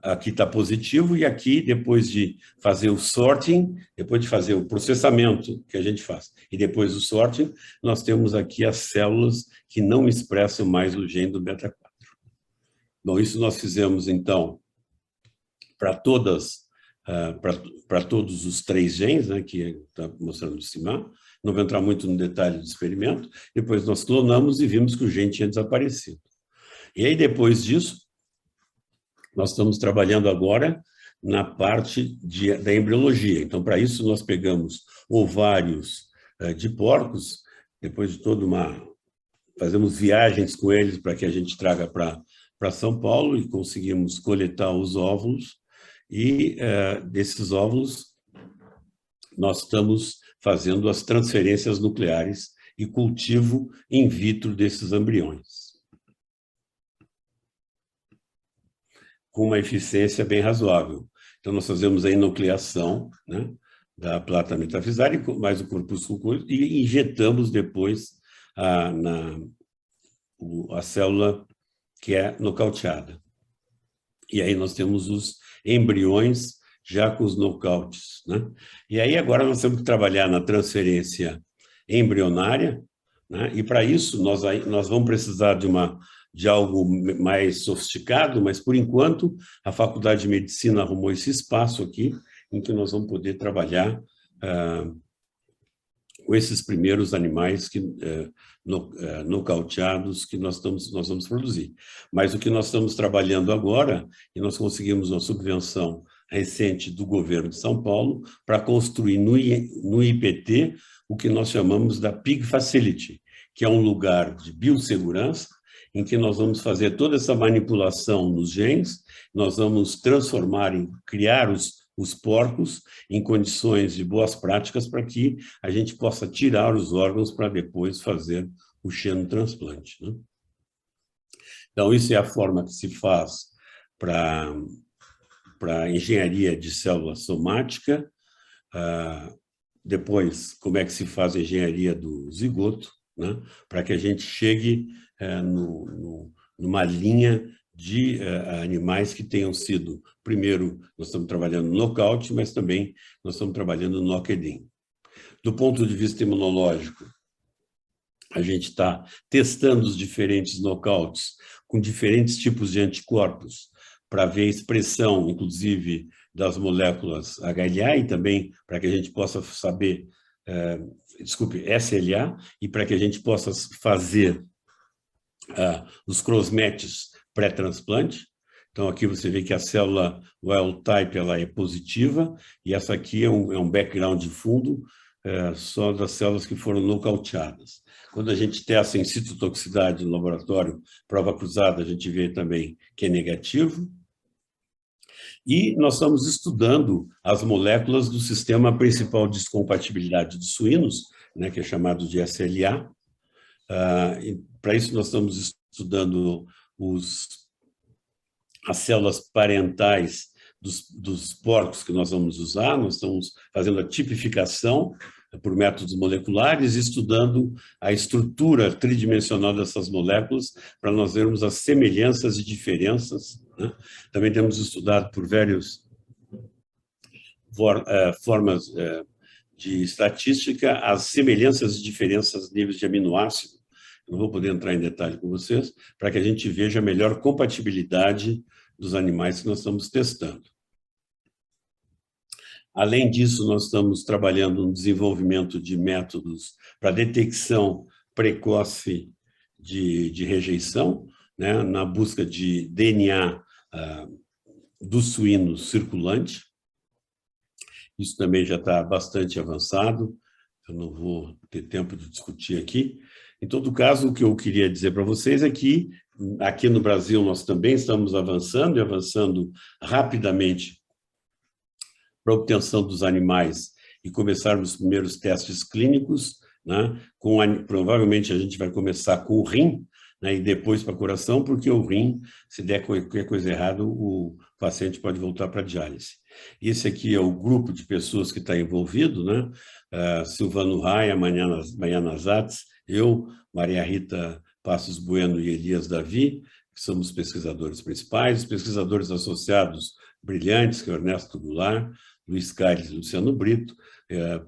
aqui está positivo, e aqui, depois de fazer o sorting, depois de fazer o processamento que a gente faz, e depois do sorting, nós temos aqui as células que não expressam mais o gene do beta-4. Bom, isso nós fizemos, então, para todos os 3 genes, né, que está mostrando em cima. Não vou entrar muito no detalhe do experimento. Depois nós clonamos e vimos que o gene tinha desaparecido. E aí, depois disso, nós estamos trabalhando agora na parte da embriologia. Então, para isso, nós pegamos ovários de porcos, depois de fazemos viagens com eles para que a gente traga para São Paulo e conseguimos coletar os óvulos. E desses óvulos, nós estamos fazendo as transferências nucleares e cultivo in vitro desses embriões, com uma eficiência bem razoável. Então, nós fazemos a enucleação, né, da plata metafisária, mais o corpúsculo, e injetamos depois a célula que é nocauteada. E aí nós temos os embriões já com os nocautes, né? E aí agora nós temos que trabalhar na transferência embrionária, né? E para isso nós vamos precisar de algo mais sofisticado, mas por enquanto a Faculdade de Medicina arrumou esse espaço aqui em que nós vamos poder trabalhar com esses primeiros animais nocauteados que nós vamos produzir. Mas o que nós estamos trabalhando agora, e nós conseguimos uma subvenção recente do governo de São Paulo para construir no IPT o que nós chamamos da Pig Facility, que é um lugar de biossegurança em que nós vamos fazer toda essa manipulação nos genes, nós vamos criar os porcos em condições de boas práticas para que a gente possa tirar os órgãos para depois fazer o xenotransplante, né? Então, isso é a forma que se faz para engenharia de célula somática. Depois, como é que se faz a engenharia do zigoto, né? Para que a gente chegue numa linha de animais que tenham sido, primeiro, nós estamos trabalhando no nocaute, mas também nós estamos trabalhando no knock-in. Do ponto de vista imunológico, a gente está testando os diferentes knockouts com diferentes tipos de anticorpos para ver a expressão, inclusive, das moléculas HLA e também para que a gente possa saber, SLA, e para que a gente possa fazer os cross-matches pré-transplante. Então, aqui você vê que a célula wild type ela é positiva, e essa aqui é um background de fundo só das células que foram nocauteadas. Quando a gente testa em citotoxicidade no laboratório, prova cruzada, a gente vê também que é negativo. E nós estamos estudando as moléculas do sistema principal de descompatibilidade dos suínos, né, que é chamado de SLA. Para isso, nós estamos estudando as células parentais dos porcos que nós vamos usar. Nós estamos fazendo a tipificação por métodos moleculares, estudando a estrutura tridimensional dessas moléculas, para nós vermos as semelhanças e diferenças, né? Também temos estudado por várias formas de estatística as semelhanças e diferenças de níveis de aminoácido. Não vou poder entrar em detalhe com vocês, para que a gente veja a melhor compatibilidade dos animais que nós estamos testando. Além disso, nós estamos trabalhando no desenvolvimento de métodos para detecção precoce de rejeição, né, na busca de DNA do suíno circulante. Isso também já está bastante avançado, eu não vou ter tempo de discutir aqui. Em todo caso, o que eu queria dizer para vocês é que aqui no Brasil nós também estamos avançando, e avançando rapidamente para a obtenção dos animais e começarmos os primeiros testes clínicos, né? Provavelmente a gente vai começar com o rim, né? E depois para o coração, porque o rim, se der qualquer coisa errada, o paciente pode voltar para a diálise. Esse aqui é o grupo de pessoas que está envolvido, né? Silvano Raia, Mariana Zatz, eu, Maria Rita Passos Bueno e Elias Davi, que somos pesquisadores principais, os pesquisadores associados brilhantes, que é o Ernesto Goulart, Luiz Carlos e Luciano Brito,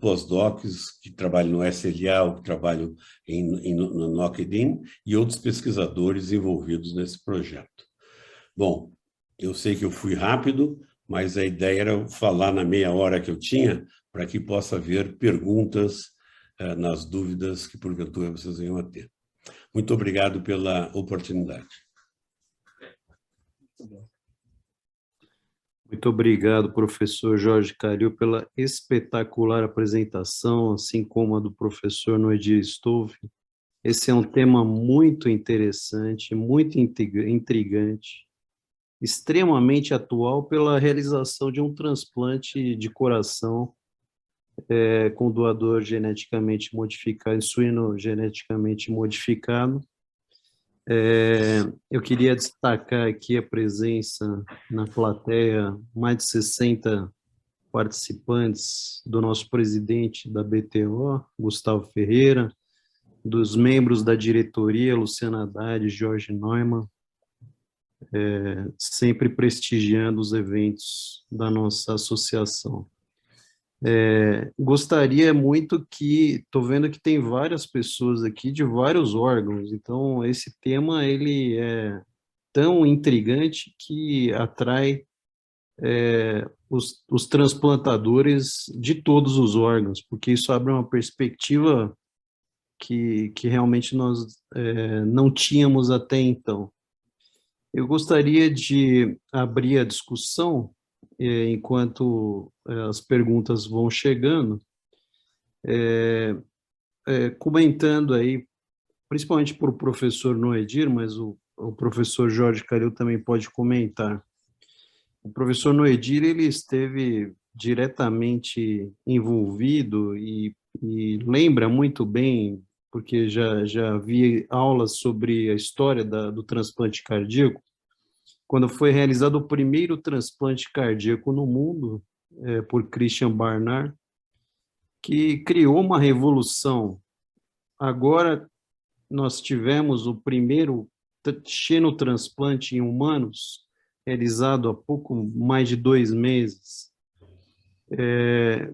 pós-docs que trabalham no SLA ou que trabalham no NOCDIN, e outros pesquisadores envolvidos nesse projeto. Bom, eu sei que eu fui rápido, mas a ideia era falar na meia hora que eu tinha, para que possa haver perguntas nas dúvidas que, porventura, vocês venham a ter. Muito obrigado pela oportunidade. Muito obrigado, professor Jorge Calil, pela espetacular apresentação, assim como a do professor Noedir Stolfi. Esse é um tema muito interessante, muito intrigante, extremamente atual pela realização de um transplante de coração com doador geneticamente modificado, suíno geneticamente modificado. Eu queria destacar aqui a presença na plateia, mais de 60 participantes, do nosso presidente da BTO, Gustavo Ferreira, dos membros da diretoria, Luciana Haddad, Jorge Neumann, sempre prestigiando os eventos da nossa associação. Gostaria muito que, estou vendo que tem várias pessoas aqui de vários órgãos, então esse tema ele é tão intrigante que atrai os transplantadores de todos os órgãos, porque isso abre uma perspectiva que realmente nós não tínhamos até então. Eu gostaria de abrir a discussão enquanto as perguntas vão chegando, comentando aí, principalmente para o professor Noedir, mas o professor Jorge Calil também pode comentar. O professor Noedir, ele esteve diretamente envolvido e lembra muito bem, porque já vi aulas sobre a história do transplante cardíaco, quando foi realizado o primeiro transplante cardíaco no mundo, por Christian Barnard, que criou uma revolução. Agora, nós tivemos o primeiro xenotransplante em humanos, realizado há pouco mais de 2 meses.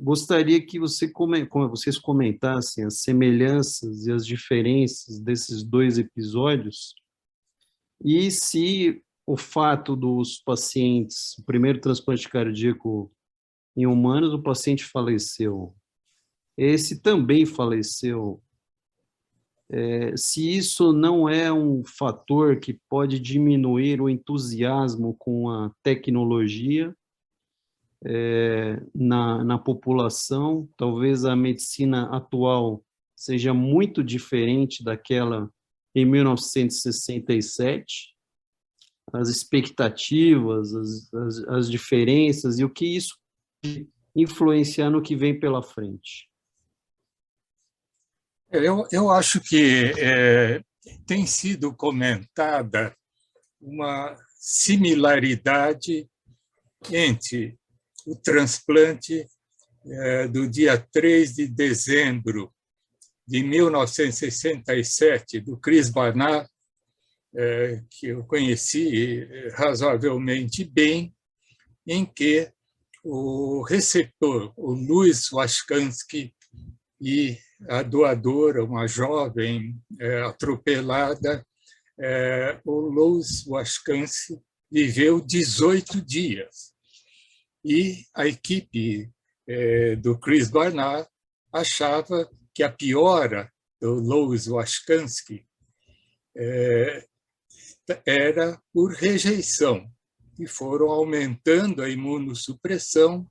Gostaria que vocês comentassem as semelhanças e as diferenças desses 2 episódios, e se o fato dos pacientes, o primeiro transplante cardíaco em humanos, o paciente faleceu. Esse também faleceu. Se isso não é um fator que pode diminuir o entusiasmo com a tecnologia na população, talvez a medicina atual seja muito diferente daquela em 1967, as expectativas, as diferenças e o que isso pode influenciar no que vem pela frente. Eu acho que tem sido comentada uma similaridade entre o transplante do dia 3 de dezembro de 1967, do Chris Barnard, que eu conheci razoavelmente bem, em que o receptor, o Louis Washkansky, e a doadora, uma jovem atropelada, o Louis Washkansky, viveu 18 dias. E a equipe do Chris Barnard achava que a piora do Louis Washkansky era por rejeição, e foram aumentando a imunossupressão,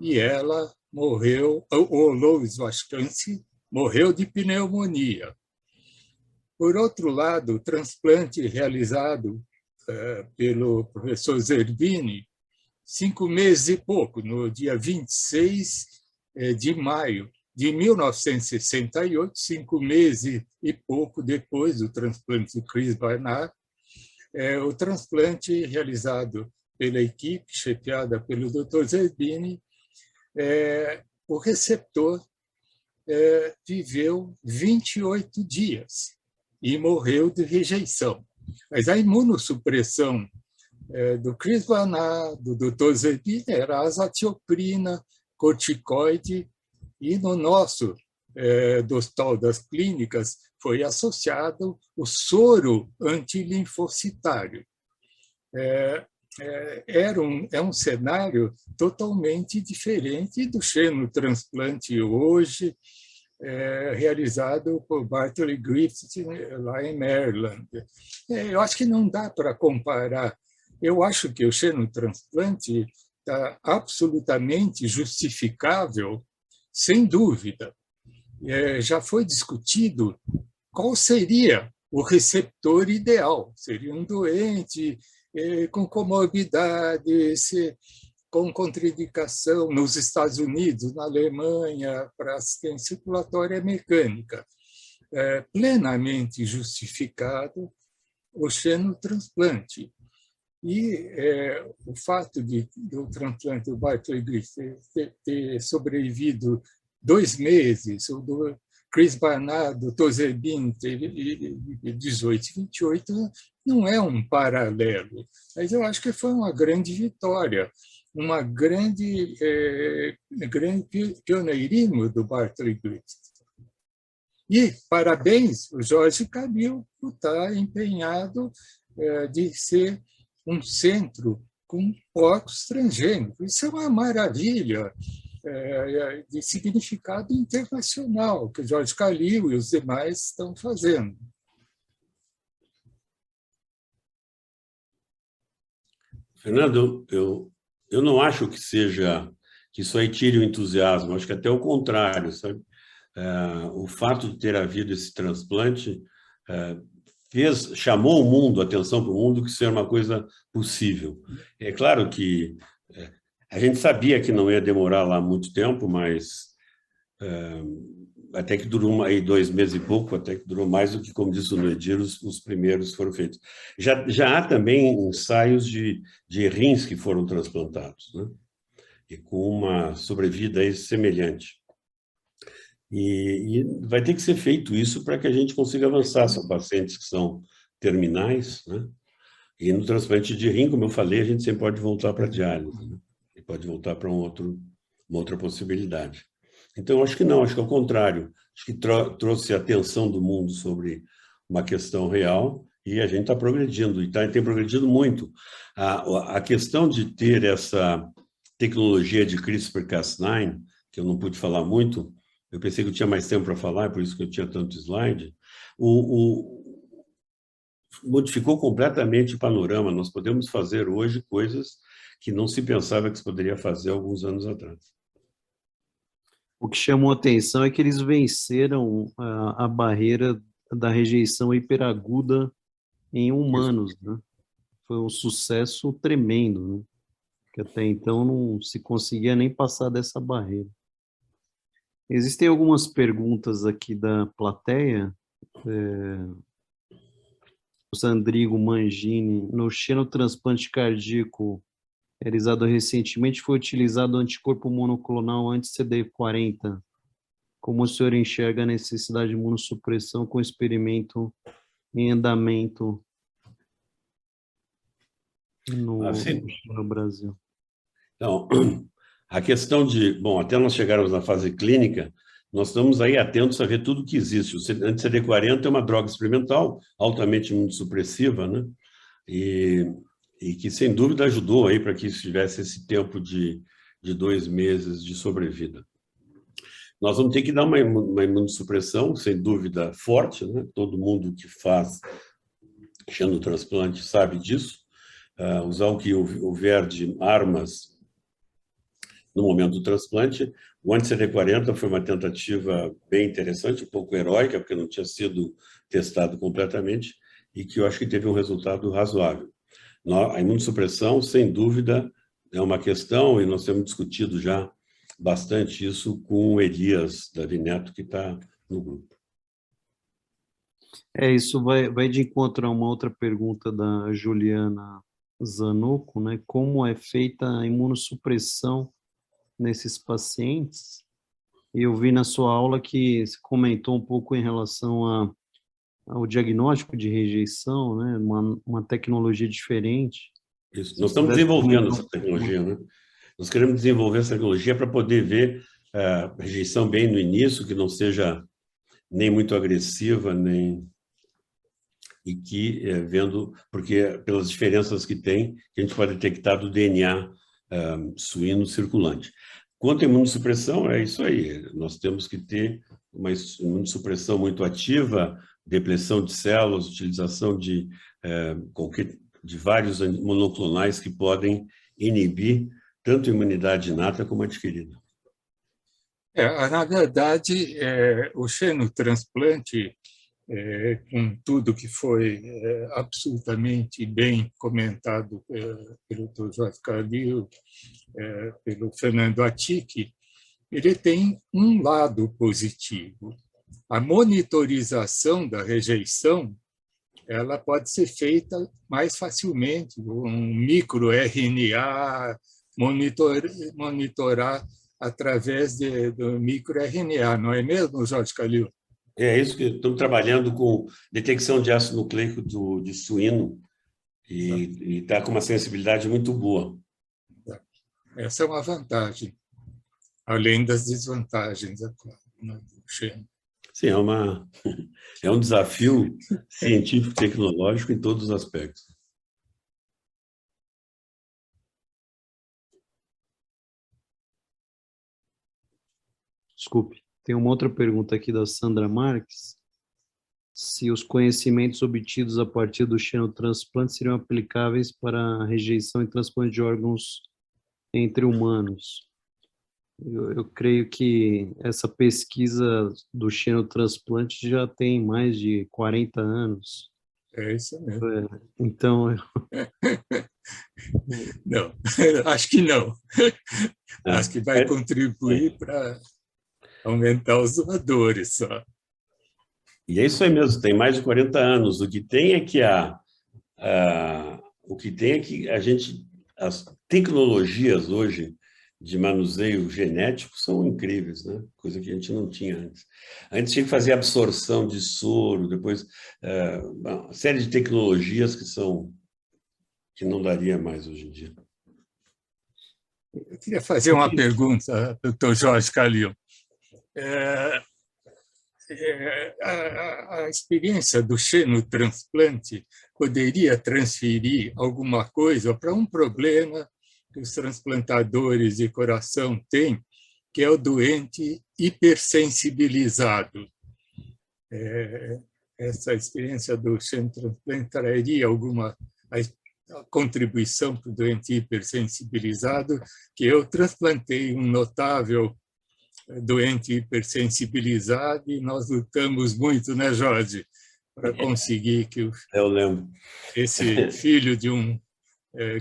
e ela morreu, o Louis Washkansky morreu de pneumonia. Por outro lado, o transplante realizado pelo professor Zerbini, 5 meses e pouco, no dia 26 de maio de 1968, 5 meses e pouco depois do transplante de Chris Barnard, o transplante realizado pela equipe, chefiada pelo Dr. Zerbini, o receptor viveu 28 dias e morreu de rejeição. Mas a imunossupressão do Chris Barnard, do Dr. Zerbini, era azatioprina, corticoide, e no nosso do Hospital das Clínicas foi associado o soro antilinfocitário. É um cenário totalmente diferente do xenotransplante hoje, realizado por Bartley Griffith lá em Maryland. Eu acho que não dá para comparar. Eu acho que o xenotransplante está absolutamente justificável, sem dúvida. Já foi discutido qual seria o receptor ideal. Seria um doente com comorbidades, com contraindicação nos Estados Unidos, na Alemanha, para assistência circulatória mecânica. Plenamente justificado o xenotransplante. E o fato do transplante do Bartley Griffith ter sobrevivido 2 meses, o do Chris Barnard, do Dr. Zerbini, teve 18 e 28, não é um paralelo. Mas eu acho que foi uma grande vitória, uma grande pioneirismo do Bartley Griffith. E parabéns, o Jorge Cabil está empenhado de ser um centro com porcos transgênicos. Isso é uma maravilha de significado internacional que o Jorge Calil e os demais estão fazendo. Fernando, eu não acho que isso aí tire o entusiasmo, acho que até o contrário, sabe? O fato de ter havido esse transplante chamou o mundo, a atenção para o mundo, que isso era uma coisa possível. É claro que a gente sabia que não ia demorar lá muito tempo, mas até que durou aí 2 meses e pouco, até que durou mais do que, como disse o Noedir, os primeiros foram feitos. Já há também ensaios de rins que foram transplantados, né? E com uma sobrevida aí semelhante. E vai ter que ser feito isso para que a gente consiga avançar. São pacientes que são terminais, né? E no transplante de rim, como eu falei, a gente sempre pode voltar para a diálise, né? E pode voltar para uma outra possibilidade. Então, acho que não, acho que ao contrário. Acho que trouxe a atenção do mundo sobre uma questão real e a gente está progredindo, e tem progredido muito. A questão de ter essa tecnologia de CRISPR-Cas9, que eu não pude falar muito, eu pensei que eu tinha mais tempo para falar, por isso que eu tinha tanto slide, modificou completamente o panorama. Nós podemos fazer hoje coisas que não se pensava que se poderia fazer alguns anos atrás. O que chamou a atenção é que eles venceram a barreira da rejeição hiperaguda em humanos, né? Foi um sucesso tremendo, né? Que até então não se conseguia nem passar dessa barreira. Existem algumas perguntas aqui da plateia. O Sandrigo Mangini, no xenotransplante cardíaco realizado recentemente, foi utilizado anticorpo monoclonal anti-CD40. Como o senhor enxerga a necessidade de imunossupressão com experimento em andamento no Brasil? Então, a questão bom, até nós chegarmos na fase clínica, nós estamos aí atentos a ver tudo que existe. O anti-CD40 é uma droga experimental, altamente imunossupressiva, né? E que, sem dúvida, ajudou aí para que tivesse esse tempo de 2 meses de sobrevida. Nós vamos ter que dar uma imunossupressão, sem dúvida, forte, né? Todo mundo que faz xenotransplante sabe disso. Usar o que houver de armas no momento do transplante. O anti-CD40 foi uma tentativa bem interessante, um pouco heróica, porque não tinha sido testado completamente, e que eu acho que teve um resultado razoável. A imunossupressão, sem dúvida, é uma questão, e nós temos discutido já bastante isso com o Elias Davi Neto, que está no grupo. Isso vai de encontro a uma outra pergunta da Juliana Zanuco, né? Como é feita a imunossupressão nesses pacientes? Eu vi na sua aula que você comentou um pouco em relação ao diagnóstico de rejeição, né? Uma tecnologia diferente. Isso. Nós estamos desenvolvendo essa tecnologia, né? Nós queremos desenvolver essa tecnologia para poder ver a rejeição bem no início, que não seja nem muito agressiva, e que, vendo, porque pelas diferenças que tem, que a gente pode detectar do DNA suíno circulante. Quanto à imunossupressão, é isso aí. Nós temos que ter uma imunossupressão muito ativa, depressão de células, utilização de vários monoclonais que podem inibir tanto a imunidade inata como adquirida. Na verdade, o xenotransplante, com tudo que foi absolutamente bem comentado pelo Dr. Jorge Calil, pelo Fernando Attic, ele tem um lado positivo. A monitorização da rejeição ela pode ser feita mais facilmente, um microRNA, monitorar através do microRNA, não é mesmo, Jorge Calil? É isso que estamos trabalhando com detecção de ácido nucleico de suíno e está com uma sensibilidade muito boa. Essa é uma vantagem, além das desvantagens, é claro, do Xeno. Sim, é um desafio científico e tecnológico em todos os aspectos. Desculpe, tem uma outra pergunta aqui da Sandra Marques. Se os conhecimentos obtidos a partir do xenotransplante seriam aplicáveis para a rejeição e transplante de órgãos entre humanos. Eu creio que essa pesquisa do xenotransplante já tem mais de 40 anos. É isso mesmo. Então... Não, acho que não. Acho que vai contribuir para aumentar os doadores só. E é isso aí mesmo, tem mais de 40 anos. O que tem é que as tecnologias hoje de manuseio genético são incríveis, né? Coisa que a gente não tinha antes. Antes tinha que fazer absorção de soro, depois uma série de tecnologias que não daria mais hoje em dia. Eu queria fazer uma pergunta, doutor Jorge Calil. a experiência do xenotransplante poderia transferir alguma coisa para um problema que os transplantadores de coração têm, que é o doente hipersensibilizado. Essa experiência do xenotransplante traria alguma contribuição para o doente hipersensibilizado, que eu transplantei um notável doente hipersensibilizado e nós lutamos muito, né, Jorge, para conseguir que eu lembro. Esse filho de um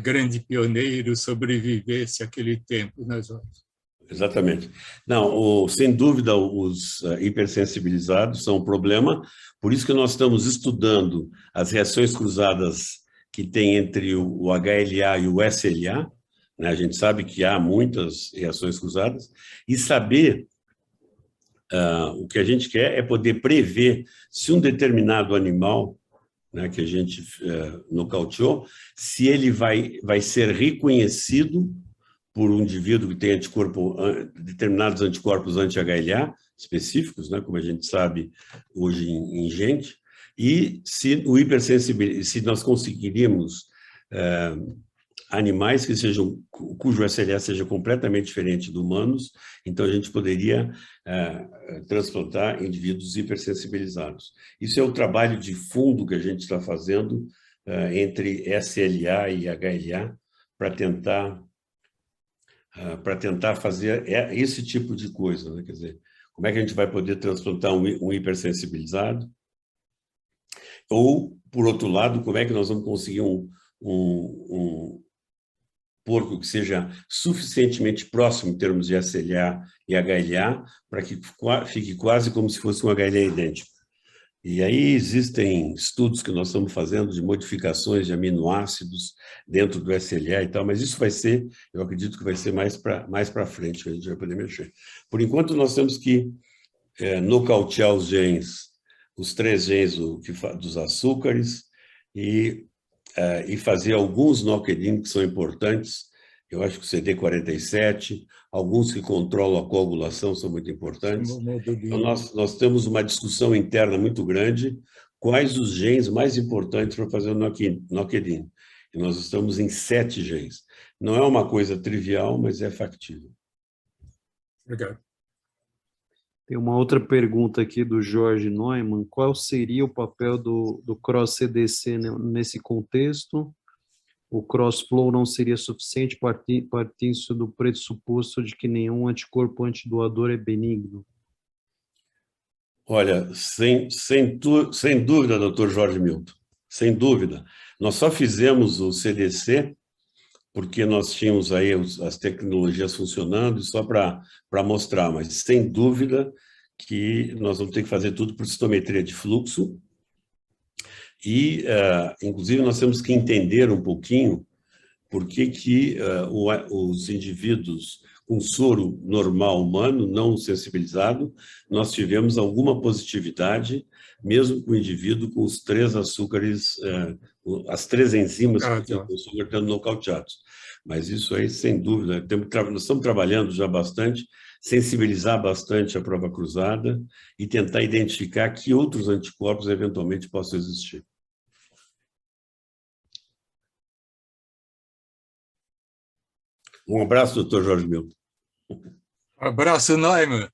grande pioneiro sobrevivesse àquele tempo, né, Jorge? Exatamente. Não, sem dúvida, os hipersensibilizados são um problema, por isso que nós estamos estudando as reações cruzadas que tem entre o HLA e o SLA, né? A gente sabe que há muitas reações cruzadas, e saber, o que a gente quer é poder prever se um determinado animal, né, que a gente nocauteou, se ele vai ser reconhecido por um indivíduo que tem determinados anticorpos anti-HLA específicos, né, como a gente sabe hoje em gente, e se nós conseguiríamos animais cujo SLA seja completamente diferente do humanos, então a gente poderia transplantar indivíduos hipersensibilizados. Isso é o trabalho de fundo que a gente está fazendo entre SLA e HLA para tentar fazer esse tipo de coisa, né? Quer dizer, como é que a gente vai poder transplantar um hipersensibilizado? Ou, por outro lado, como é que nós vamos conseguir um porco que seja suficientemente próximo em termos de SLA e HLA para que fique quase como se fosse um HLA idêntico. E aí existem estudos que nós estamos fazendo de modificações de aminoácidos dentro do SLA e tal, mas isso vai ser, eu acredito que vai ser mais para frente, que a gente vai poder mexer. Por enquanto, nós temos que nocautear os genes, os 3 genes dos açúcares e fazer alguns knock-in que são importantes. Eu acho que o CD47, alguns que controlam a coagulação são muito importantes. Então, nós temos uma discussão interna muito grande, quais os genes mais importantes para fazer o knock-in. E nós estamos em 7 genes. Não é uma coisa trivial, mas é factível. Obrigado. Tem uma outra pergunta aqui do Jorge Neumann. Qual seria o papel do cross-CDC nesse contexto? O cross-flow não seria suficiente partindo do pressuposto de que nenhum anticorpo antidoador é benigno? Olha, sem dúvida, doutor Jorge Milton, sem dúvida. Nós só fizemos o CDC porque nós tínhamos aí as tecnologias funcionando, só para mostrar, mas sem dúvida que nós vamos ter que fazer tudo por citometria de fluxo e, inclusive, nós temos que entender um pouquinho por que os indivíduos com soro normal humano, não sensibilizado, nós tivemos alguma positividade, mesmo com o indivíduo com os 3 açúcares, as 3 enzimas que o açúcar estando nocauteados. Mas isso aí, sem dúvida, nós estamos trabalhando já bastante, sensibilizar bastante a prova cruzada e tentar identificar que outros anticorpos eventualmente possam existir. Um abraço, doutor Jorge Milton. Abraço, Neumann.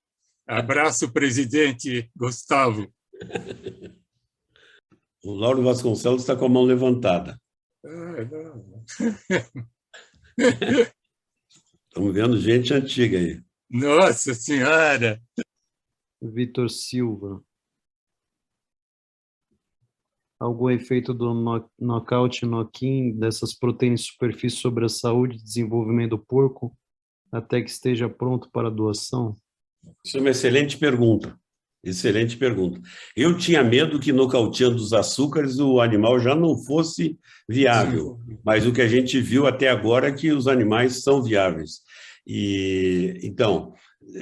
Abraço, presidente Gustavo. O Lauro Vasconcelos está com a mão levantada. Estamos vendo gente antiga aí. Nossa Senhora! Vitor Silva. Algum efeito do knockout e knock-in dessas proteínas de superfície sobre a saúde e desenvolvimento do porco até que esteja pronto para doação? Isso é uma excelente pergunta. Excelente pergunta. Eu tinha medo que nocauteando os açúcares o animal já não fosse viável, mas o que a gente viu até agora é que os animais são viáveis. Então,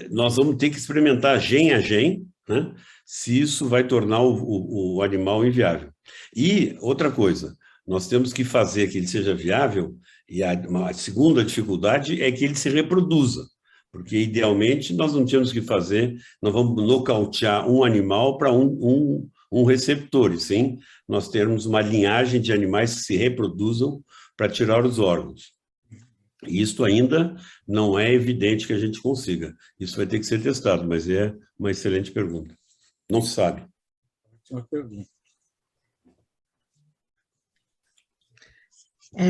nós vamos ter que experimentar gene a gene, né, se isso vai tornar o animal inviável. E outra coisa, nós temos que fazer que ele seja viável, e a segunda dificuldade é que ele se reproduza, Porque, idealmente, nós não tínhamos que fazer, não vamos nocautear um animal para um receptor, e sim nós termos uma linhagem de animais que se reproduzam para tirar os órgãos. E isso ainda não é evidente que a gente consiga. Isso vai ter que ser testado, mas é uma excelente pergunta. Não se sabe. Uma pergunta.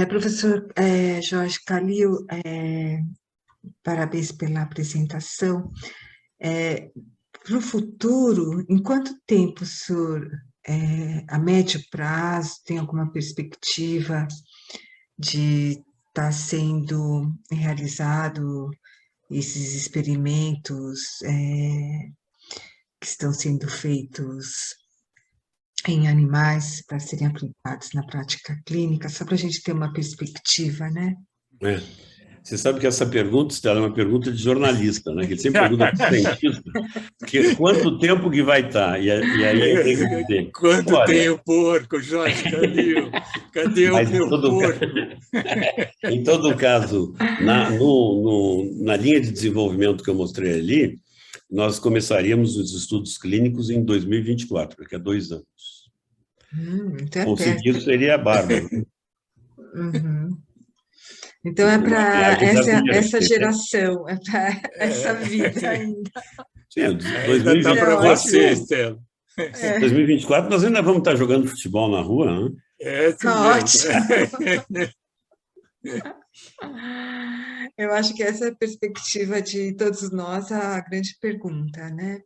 Professor Jorge Calil, parabéns pela apresentação. Para o futuro, em quanto tempo o senhor, a médio prazo, tem alguma perspectiva de estar sendo realizado esses experimentos que estão sendo feitos em animais para serem aplicados na prática clínica, só para a gente ter uma perspectiva, né? Você sabe que essa pergunta, Stella, é uma pergunta de jornalista, né? Que ele sempre pergunta para o cientista quanto tempo que vai estar. E aí eu tenho que dizer. Quando olha, tem o porco, Jorge Calil? Cadê o meu porco? Em todo caso, na linha de desenvolvimento que eu mostrei ali, nós começaríamos os estudos clínicos em 2024, daqui a 2 anos. Então Conseguir isso seria bárbaro. Uhum. Então é para essa geração, é para essa vida ainda. Sim, Ainda está para você, Stella. 2024 nós ainda vamos estar jogando futebol na rua, né? Ótimo. Eu acho que essa é a perspectiva de todos nós, a grande pergunta, né?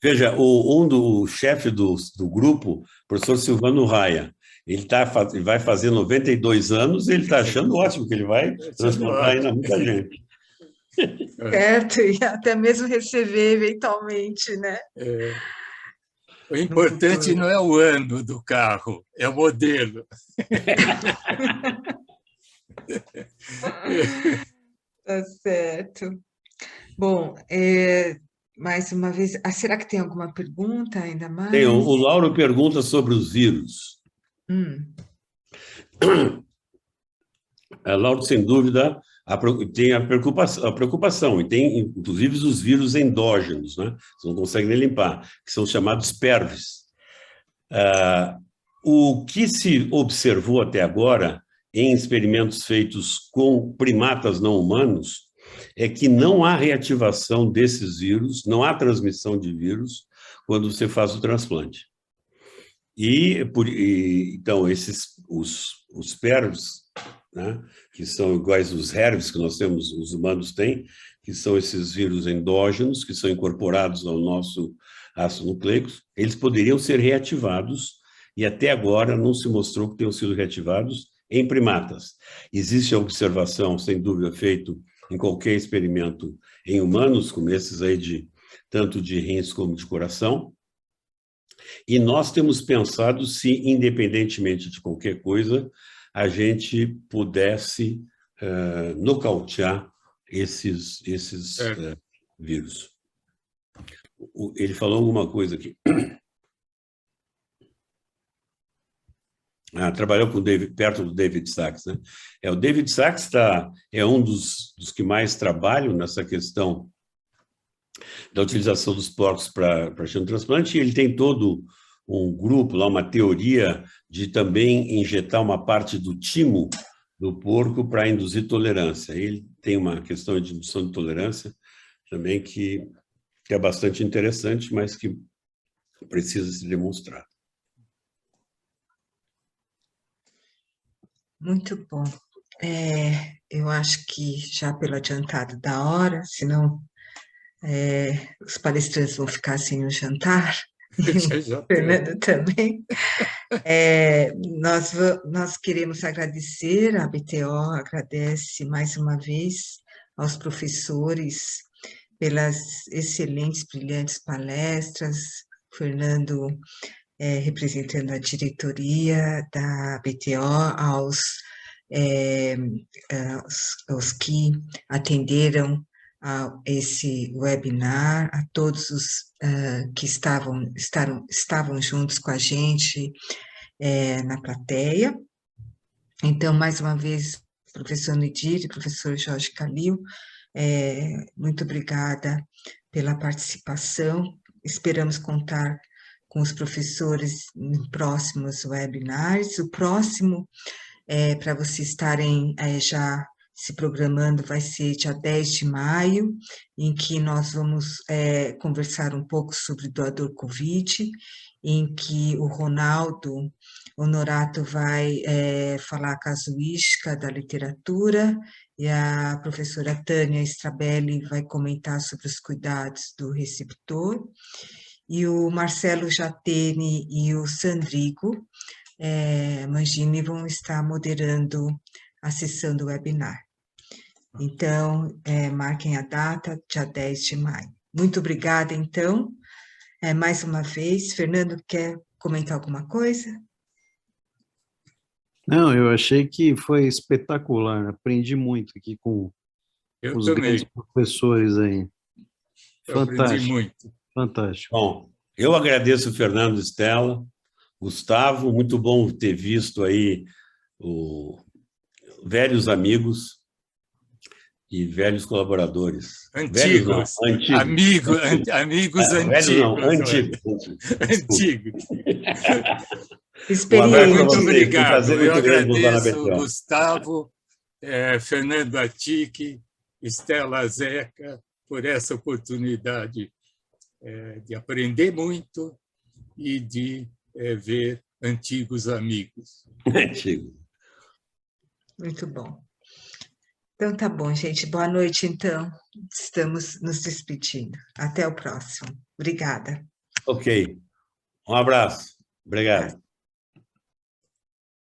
Veja, o chefe do grupo, o professor Silvano Raia, ele vai fazer 92 anos e ele está achando ótimo que ele vai transplantar ainda muita gente. Certo, e até mesmo receber eventualmente, né? O importante não é o ano do carro, é o modelo. Tá certo. Bom, mais uma vez, será que tem alguma pergunta ainda mais? Tem, o Lauro pergunta sobre os vírus. Lauro, sem dúvida, tem a preocupação, e tem, inclusive, os vírus endógenos, né? Você não consegue nem limpar, que são chamados PERVs. O que se observou até agora, em experimentos feitos com primatas não humanos, é que não há reativação desses vírus, não há transmissão de vírus quando você faz o transplante. Então, os PERVs, né, que são iguais aos HERVs que nós temos, os humanos têm, que são esses vírus endógenos, que são incorporados ao nosso ácido nucleico, eles poderiam ser reativados, e até agora não se mostrou que tenham sido reativados em primatas. Existe a observação, sem dúvida, feita em qualquer experimento em humanos, como esses aí tanto de rins como de coração, e nós temos pensado se, independentemente de qualquer coisa, a gente pudesse nocautear esses vírus. Ele falou alguma coisa aqui. Trabalhou com perto do David Sachs, né? O David Sachs é um dos que mais trabalham nessa questão da utilização dos porcos para xenotransplante, e ele tem todo um grupo lá, uma teoria de também injetar uma parte do timo do porco para induzir tolerância. Ele tem uma questão de indução de tolerância também que é bastante interessante, mas que precisa se demonstrar. Muito bom. Eu acho que já pelo adiantado da hora, senão os palestrantes vão ficar sem o jantar, e o Fernando também. Nós queremos agradecer, a BTO agradece mais uma vez aos professores pelas excelentes, brilhantes palestras, Fernando representando a diretoria da BTO, aos que atenderam a esse webinar, a todos os que estavam juntos com a gente na plateia. Então, mais uma vez, professor Noedir e professor Jorge Calil. Muito obrigada pela participação. Esperamos contar com os professores em próximos webinars. O próximo, para vocês estarem já se programando, vai ser dia 10 de maio, em que nós vamos conversar um pouco sobre doador Covid, em que o Ronaldo Honorato vai falar a casuística da literatura, e a professora Tânia Strabelli vai comentar sobre os cuidados do receptor, e o Marcelo Jatene e o Sandrigo Mangini vão estar moderando a sessão do webinar. Então, marquem a data, dia 10 de maio. Muito obrigada, então, mais uma vez. Fernando, quer comentar alguma coisa? Não, eu achei que foi espetacular, aprendi muito aqui com os grandes professores aí. Fantástico. Aprendi muito. Fantástico. Bom, eu agradeço o Fernando, Estela, Gustavo, muito bom ter visto aí velhos amigos e velhos colaboradores. Antigos. Antigos. Amigos antigos. Velhos não, antigos. Antigos. Muito obrigado. Eu agradeço Gustavo, Fernando Atique, Estela Zeca, por essa oportunidade de aprender muito e de ver antigos amigos. Antigo. Muito bom. Então, tá bom, gente. Boa noite, então. Estamos nos despedindo. Até o próximo. Obrigada. Ok. Um abraço. Obrigado.